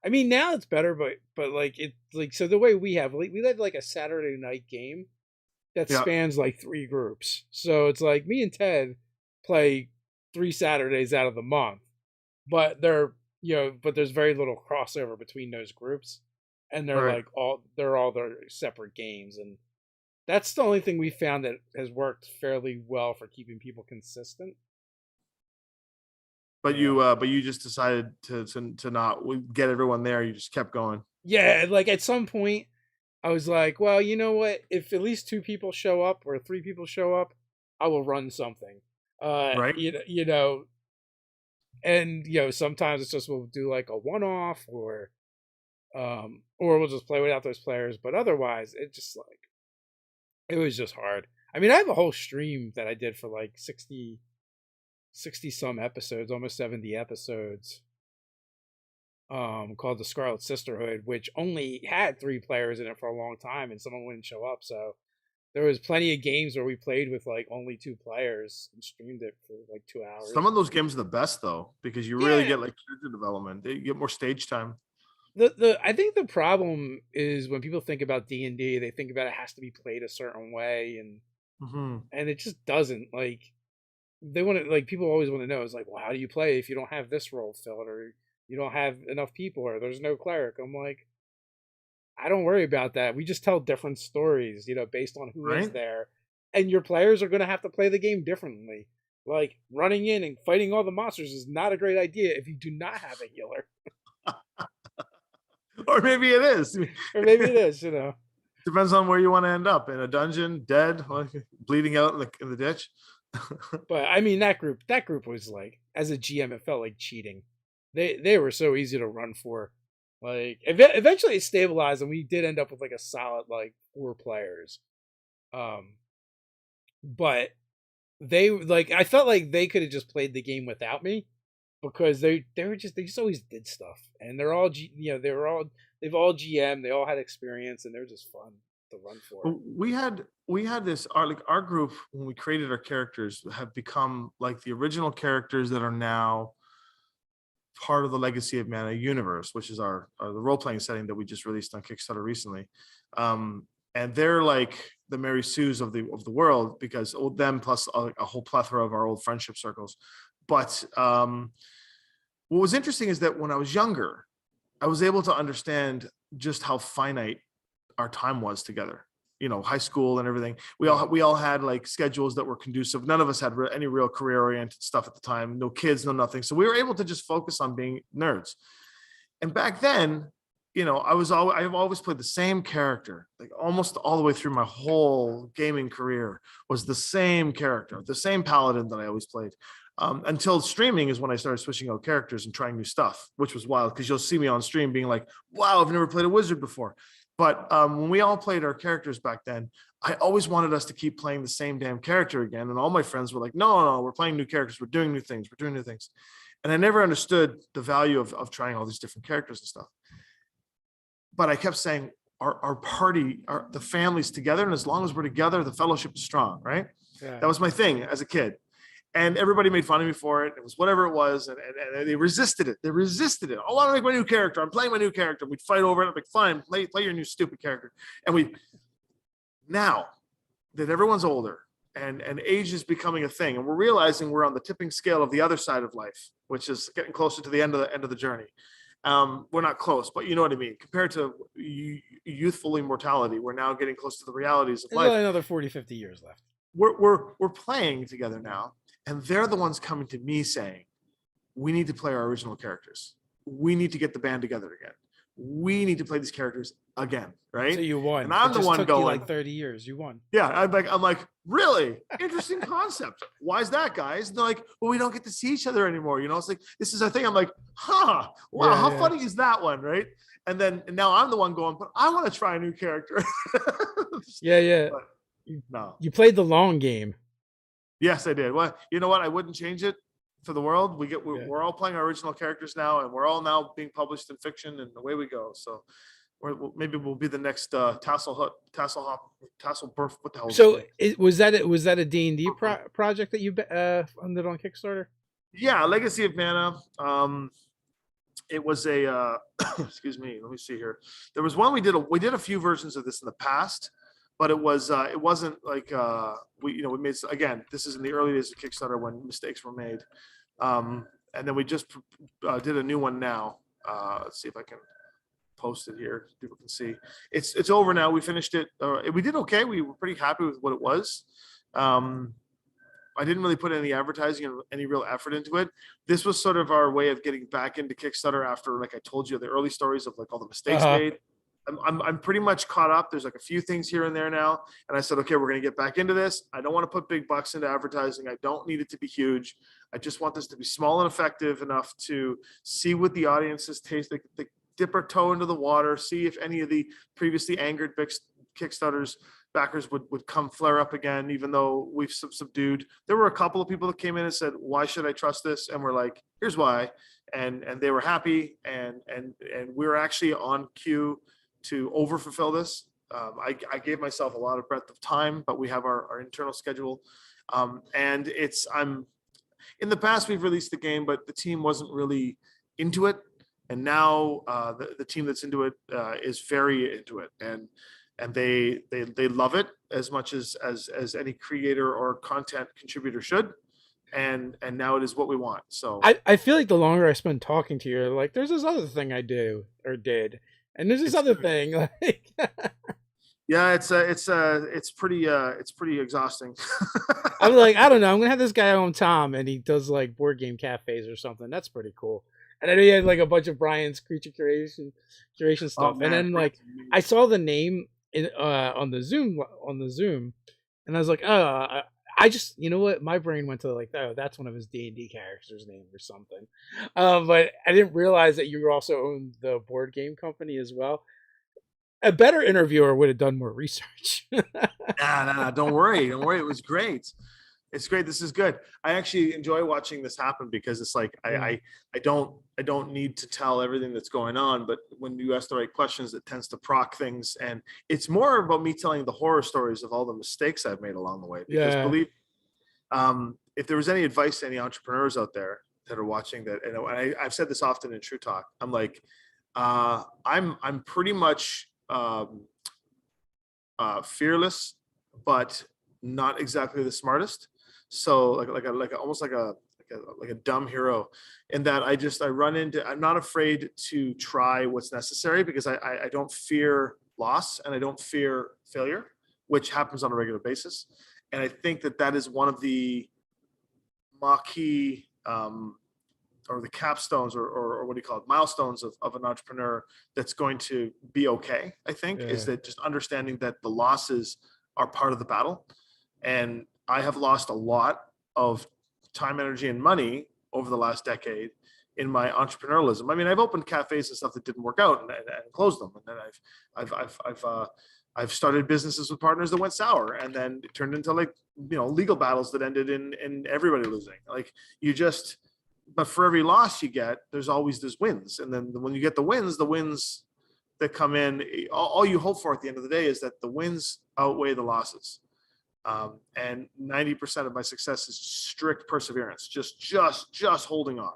S1: I mean now it's better, but like it like so the way we have we had like a Saturday night game that
S2: Yeah,
S1: spans like 3 groups. So it's like me and Ted play 3 Saturdays out of the month, but but there's very little crossover between those groups, and
S2: right.
S1: they're all their separate games, and that's the only thing we found that has worked fairly well for keeping people consistent. Yeah.
S2: But you just decided to not get everyone there. You just kept going.
S1: Yeah, like at some point I was like, well, you know what? If at least 2 people show up or 3 people show up, I will run something.
S2: Right.
S1: And sometimes it's just we'll do like a one-off or we'll just play without those players. But otherwise, it was just hard. I mean, I have a whole stream that I did for like 60 some episodes, almost 70 episodes, called the Scarlet Sisterhood, which only had 3 players in it for a long time, and someone wouldn't show up. So there was plenty of games where we played with like only 2 players and streamed it for like 2 hours.
S2: Some of those games are the best though, because you really
S1: Yeah.
S2: get like character development. You get more stage time.
S1: The I think the problem is when people think about D&D, they think about it has to be played a certain way,
S2: Mm-hmm.
S1: and it just doesn't. Like they want to like people always want to know is like, well, how do you play if you don't have this role filled or you don't have enough people or there's no cleric? I'm like, I don't worry about that. We just tell different stories, based on who is
S2: Right.
S1: there, and your players are going to have to play the game differently. Like running in and fighting all the monsters is not a great idea if you do not have a healer.
S2: Or maybe it is.
S1: Or maybe it is,
S2: Depends on where you want to end up, in a dungeon, dead, like, bleeding out in the ditch.
S1: But I mean that group was like, as a GM, it felt like cheating. They were so easy to run for. Like eventually it stabilized and we did end up with like a solid like 4 players. But they like I felt like they could have just played the game without me because they just always did stuff, and they've all GM, they all had experience, and they're just fun to run for.
S2: We had this our group when we created our characters have become like the original characters that are now part of the Legacy of Mana universe, which is our the role-playing setting that we just released on Kickstarter recently. And they're like the Mary Sues of the world, because them plus a whole plethora of our old friendship circles. But what was interesting is that when I was younger, I was able to understand just how finite our time was together. High school and everything. We all had like schedules that were conducive. None of us had any real career oriented stuff at the time. No kids, no nothing. So we were able to just focus on being nerds. And back then, I've always played the same character, like almost all the way through my whole gaming career was the same character, the same paladin that I always played. Until streaming is when I started switching out characters and trying new stuff, which was wild because you'll see me on stream being like, wow, I've never played a wizard before. But when we all played our characters back then, I always wanted us to keep playing the same damn character again. And all my friends were like, no, we're playing new characters. We're doing new things. We're doing new things. And I never understood the value of trying all these different characters and stuff. But I kept saying, our party, the family's together. And as long as we're together, the fellowship is strong, right?
S1: Yeah.
S2: That was my thing as a kid. And everybody made fun of me for it. It was whatever it was. And they resisted it. They resisted it. I want to make my new character. I'm playing my new character. We'd fight over it. I'm like, fine, play your new stupid character. And now that everyone's older and age is becoming a thing, and we're realizing we're on the tipping scale of the other side of life, which is getting closer to the end of the journey. We're not close, but you know what I mean. Compared to youthful immortality, we're now getting close to the realities of
S1: There's
S2: life.
S1: only another 40, 50 years left.
S2: We're playing together now, and they're the ones coming to me saying, we need to play our original characters. We need to get the band together again. We need to play these characters again, right?
S1: So you won.
S2: And I'm the one going,
S1: like 30 years. You won.
S2: Yeah, I'm like, really interesting concept. Why is that, guys? And they're like, well, we don't get to see each other anymore. It's like, this is a thing. I'm like, wow, how funny is that one, right? And now I'm the one going, but I want to try a new character.
S1: Yeah.
S2: But, no.
S1: You played the long game.
S2: Yes, I did. Well, you know what? I wouldn't change it for the world. We're all playing our original characters now, and we're all now being published in fiction, and away we go. So maybe we'll be the next Tasselburf. What the hell?
S1: So was that a D&D project that you funded on Kickstarter?
S2: Yeah, Legacy of Mana. It was a excuse me. Let me see here. There was one we did a few versions of this in the past. But it wasn't like we made, again, this is in the early days of Kickstarter when mistakes were made. And then we just did a new one now. Let's see if I can post it here. People can see. It's over now. We finished it. We did okay. We were pretty happy with what it was. I didn't really put any advertising or any real effort into it. This was sort of our way of getting back into Kickstarter after, like I told you, the early stories of like all the mistakes made. I'm pretty much caught up. There's like a few things here and there now. And I said, okay, we're going to get back into this. I don't want to put big bucks into advertising. I don't need it to be huge. I just want this to be small and effective enough to see what the audiences taste. They dip our toe into the water, see if any of the previously angered Kickstarters backers would come flare up again, even though we've subdued. There were a couple of people that came in and said, why should I trust this? And we're like, here's why. And they were happy. And we were actually on cue to overfulfill this. I gave myself a lot of breadth of time, but we have our internal schedule. And I'm in the past, we've released the game, but the team wasn't really into it. And now the team that's into it is very into it. And they love it as much as any creator or content contributor should. And now it is what we want. So
S1: I feel like the longer I spend talking to you, like there's this other thing I do or did. And there's this other thing, like
S2: yeah, it's pretty exhausting.
S1: I'm like, I don't know. I'm gonna have this guy on Tom, and he does like board game cafes or something. That's pretty cool. And I know he had like a bunch of Brian's creature curation stuff. And then like I saw the name on the Zoom, and I was like, oh, I just, you know what? My brain went to like, oh, that's one of his D&D characters' name or something. But I didn't realize that you also own the board game company as well. A better interviewer would have done more research.
S2: Nah, don't worry. It was great. It's great. This is good. I actually enjoy watching this happen because it's like I don't need to tell everything that's going on, but when you ask the right questions, it tends to proc things, and it's more about me telling the horror stories of all the mistakes I've made along the way. Because believe, if there was any advice to any entrepreneurs out there that are watching that, and I've said this often in True Talk, I'm like, I'm pretty much fearless, but not exactly the smartest. So like almost like a a dumb hero, in that I'm not afraid to try what's necessary, because I don't fear loss and I don't fear failure, which happens on a regular basis. And I think that is one of the marquee or the capstones or what do you call it, milestones of an entrepreneur that's going to be okay, I think, is that just understanding that the losses are part of the battle. And I have lost a lot of time, energy, and money over the last decade in my entrepreneurialism. I mean, I've opened cafes and stuff that didn't work out and closed them. And then I've started businesses with partners that went sour, and then it turned into legal battles that ended in everybody losing. But for every loss you get, there's wins. And then when you get the wins that come in, all you hope for at the end of the day is that the wins outweigh the losses. And 90% of my success is strict perseverance, just holding on,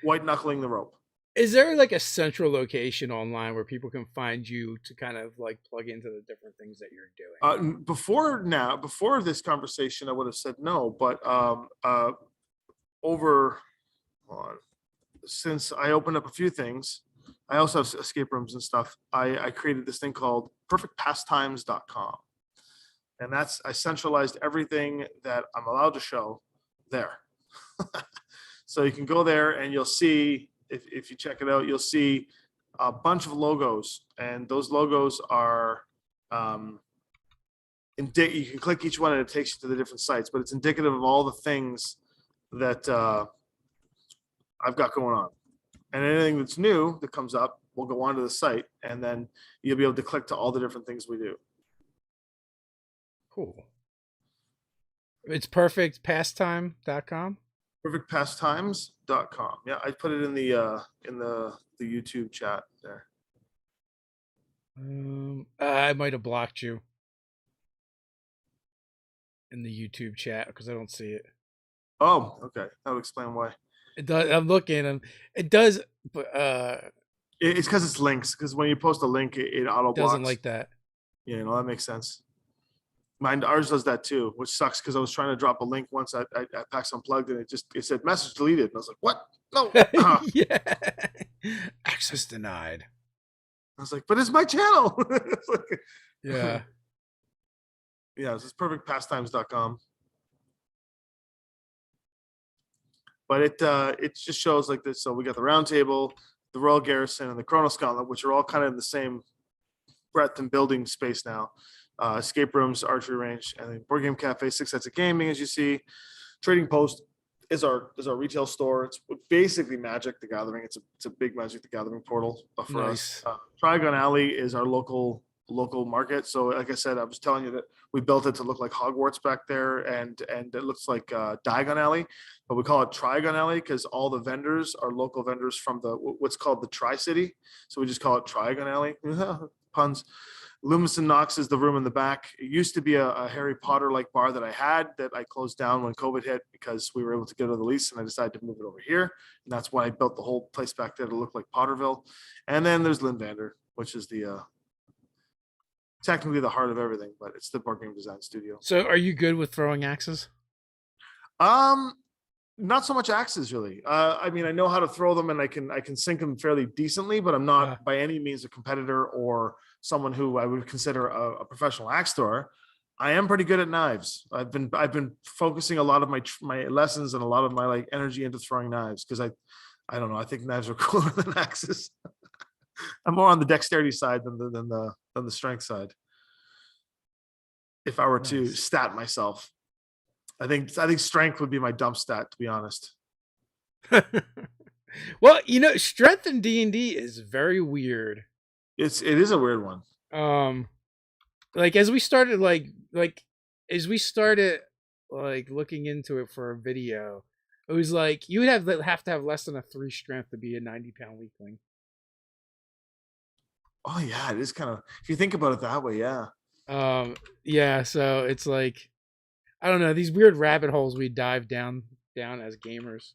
S2: white knuckling the rope.
S1: Is there like a central location online where people can find you to kind of like plug into the different things that you're doing?
S2: Before this conversation, I would have said no, but since I opened up a few things, I also have escape rooms and stuff. I created this thing called perfectpastimes.com. And I centralized everything that I'm allowed to show there. So you can go there and you'll see, if you check it out, you'll see a bunch of logos. And those logos are, you can click each one and it takes you to the different sites, but it's indicative of all the things that I've got going on. And anything that's new that comes up will go onto the site, and then you'll be able to click to all the different things we do.
S1: Cool. It's perfectpastime.com.
S2: Perfectpastimes.com. Yeah, I put it in the YouTube chat there.
S1: I might have blocked you in the YouTube chat because I don't see it.
S2: Oh, okay. That would explain why.
S1: It does. I'm looking, and it does, but
S2: it's because it's links. Because when you post a link, it auto blocks.
S1: Doesn't like that.
S2: Yeah, no, that makes sense. Ours does that too, which sucks because I was trying to drop a link once at PAX Unplugged, and it said message deleted, and I was like, what? No.
S1: Yeah. Access denied.
S2: I was like, but it's my channel. It's like,
S1: yeah.
S2: Yeah, it's perfectpastimes.com. But it just shows like this. So we got the Round Table, the Royal Garrison, and the Kronos Gauntlet, which are all kind of in the same breadth and building space now. Escape rooms, archery range, and then Board Game Cafe, 6 Sets of Gaming, as you see. Trading Post is our retail store. It's basically Magic the Gathering. It's a big Magic the Gathering portal for us. Trigon Alley is our local market. So like I said, I was telling you that we built it to look like Hogwarts back there, and it looks like Diagon Alley, but we call it Trigon Alley because all the vendors are local vendors from what's called the Tri-City. So we just call it Trigon Alley. Puns. Loomis and Knox is the room in the back. It used to be a Harry Potter-like bar that I had that I closed down when COVID hit because we were able to get out of the lease, and I decided to move it over here. And that's why I built the whole place back there to look like Potterville. And then there's Lynn Vander, which is technically the heart of everything, but it's the board game design studio.
S1: So are you good with throwing axes?
S2: Not so much axes, really. I mean, I know how to throw them, and I can sink them fairly decently, but I'm not by any means a competitor or someone who I would consider a professional axe thrower. I am pretty good at knives. I've been focusing a lot of my lessons and a lot of my energy into throwing knives because I don't know. I think knives are cooler than axes. I'm more on the dexterity side than the strength side. If I were to stat myself, I think strength would be my dump stat, to be honest.
S1: Well, strength in D&D is very weird.
S2: It is a weird one.
S1: As we started looking into it for a video, it was like you would have to have less than a 3 strength to be a 90-pound weakling.
S2: Oh yeah, it is kind of, if you think about it that way, yeah.
S1: Yeah, so it's like, I don't know, these weird rabbit holes we dive down as gamers.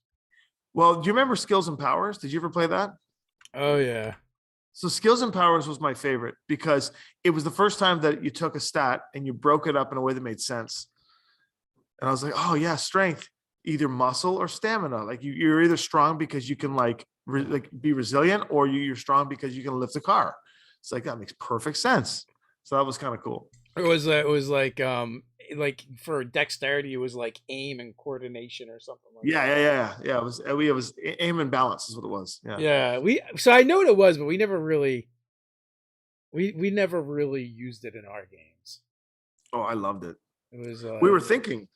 S2: Well, do you remember Skills and Powers? Did you ever play that?
S1: Oh yeah.
S2: So Skills and Powers was my favorite because it was the first time that you took a stat and you broke it up in a way that made sense. And I was like, oh yeah, strength. either muscle or stamina. Like you're either strong because you can like be resilient, or you're strong because you can lift a car. It's like that makes perfect sense. So that was kind of cool.
S1: It was like for dexterity, it was like aim and coordination or something like
S2: Yeah,
S1: that.
S2: yeah. It was aim and balance is what it was. Yeah.
S1: Yeah, so I know what it was, but we never really we never really used it in our games.
S2: Oh, I loved it.
S1: It was
S2: We're thinking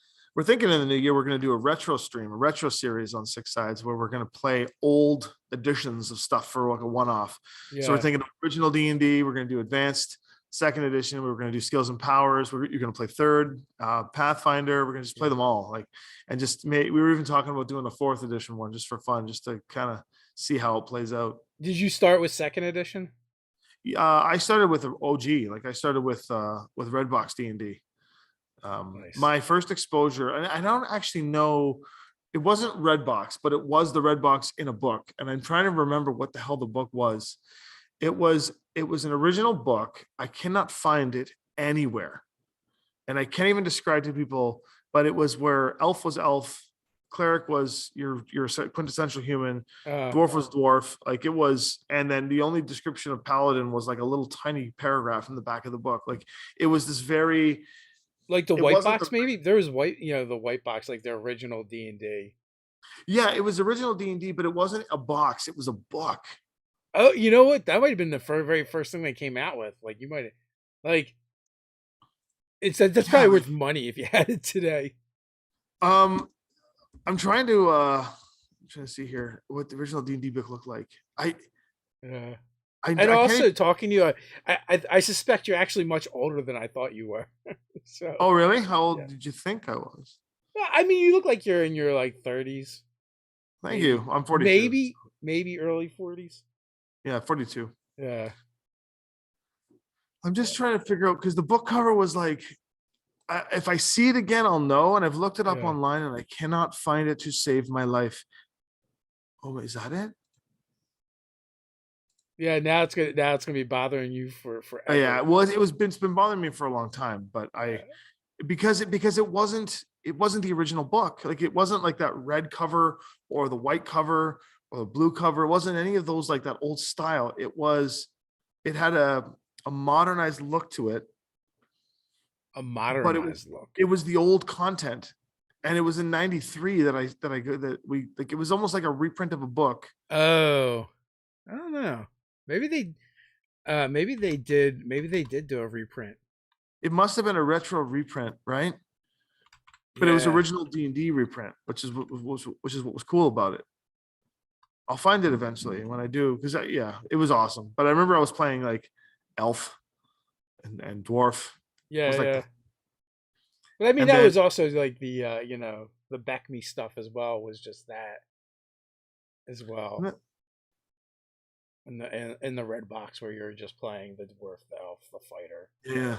S2: in the new year we're going to do a retro stream, a retro series on Six Sides, where we're going to play old editions of stuff for like a one-off. So we're
S1: yeah.
S2: thinking original D&D. We're going to do advanced second edition. We're going to do skills and powers. You're going to play third, Pathfinder. We're going to just play them all, like, and just we were even talking about doing a fourth edition one just for fun, just to kind of see how it plays out.
S1: Did you start with second edition?
S2: I started with OG, like I started with Redbox D&D.
S1: Nice.
S2: My first exposure, and I don't actually know, it wasn't Redbox, but it was the Redbox in a book, and I'm trying to remember what the hell the book was. It was an original book. I cannot find it anywhere, and I can't even describe to people. But it was where elf was elf, cleric was your quintessential human, dwarf was dwarf. Like it was, and then the only description of paladin was like a little tiny paragraph in the back of the book. Like it was this very.
S1: Like the white box, maybe there was the white box, like the original D&D.
S2: Yeah, it was original D&D, but it wasn't a box. It was a book.
S1: Oh, you know what? That might have been the very first thing they came out with. Like you might have, like, that's probably worth money if you had it today.
S2: I'm trying to see here what the original D&D book looked like.
S1: And also talking to you, I suspect you're actually much older than I thought you were. So.
S2: Oh, really? How old did you think I was?
S1: Well, I mean, you look like you're in your like 30s.
S2: Thank you. I'm 42.
S1: Maybe early 40s.
S2: Yeah, 42.
S1: Yeah.
S2: I'm just trying to figure out, because the book cover was like, if I see it again, I'll know. And I've looked it up online, and I cannot find it to save my life. Oh, is that it?
S1: Yeah, now it's gonna be bothering you for forever.
S2: Yeah, well, it's been bothering me for a long time, but because it wasn't the original book. Like it wasn't like that red cover or the white cover or the blue cover. It wasn't any of those, like that old style. It had a modernized look to it.
S1: A modernized look.
S2: It was the old content, and it was in '93 that it was almost like a reprint of a book.
S1: Oh, I don't know. Maybe they did do a reprint.
S2: It must have been a retro reprint, right? But it was original D&D reprint, which is what was cool about it. I'll find it eventually when I do, because it was awesome. But I remember I was playing like elf and dwarf.
S1: Yeah. But I mean, that was also like the the Back Me stuff as well, was just that as well. In the red box where you're just playing the dwarf, the elf, the fighter.
S2: Yeah.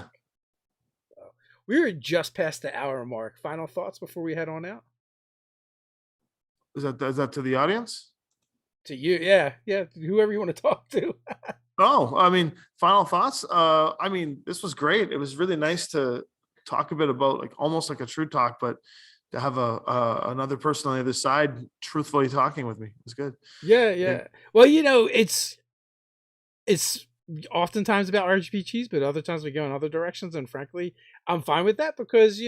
S1: So, we were just past the hour mark. Final thoughts before we head on out?
S2: Is that to the audience?
S1: To you, yeah. Whoever you want to talk to.
S2: Oh, I mean, final thoughts. I mean, this was great. It was really nice to talk a bit about, like, almost like a true talk, but to have another person on the other side truthfully talking with me. It was good.
S1: Yeah. Well, it's oftentimes about RPGs, but other times we go in other directions, and frankly, I'm fine with that, because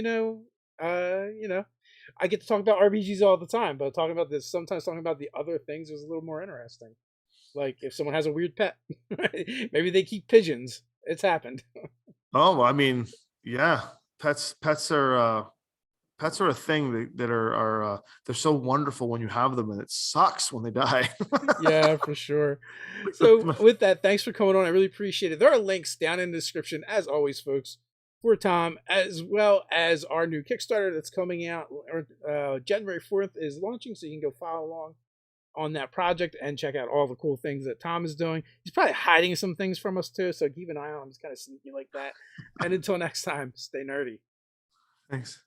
S1: I get to talk about RPGs all the time, but sometimes talking about the other things is a little more interesting. Like if someone has a weird pet, maybe they keep pigeons. It's happened.
S2: Oh, I mean, yeah, pets are a thing that are they're so wonderful when you have them, and it sucks when they die.
S1: Yeah, for sure. So with that, thanks for coming on. I really appreciate it. There are links down in the description, as always, folks, for Tom, as well as our new Kickstarter that's coming out. January 4th is launching, so you can go follow along on that project and check out all the cool things that Tom is doing. He's probably hiding some things from us too, so keep an eye on him. He's kind of sneaky like that. And until next time, stay nerdy.
S2: Thanks.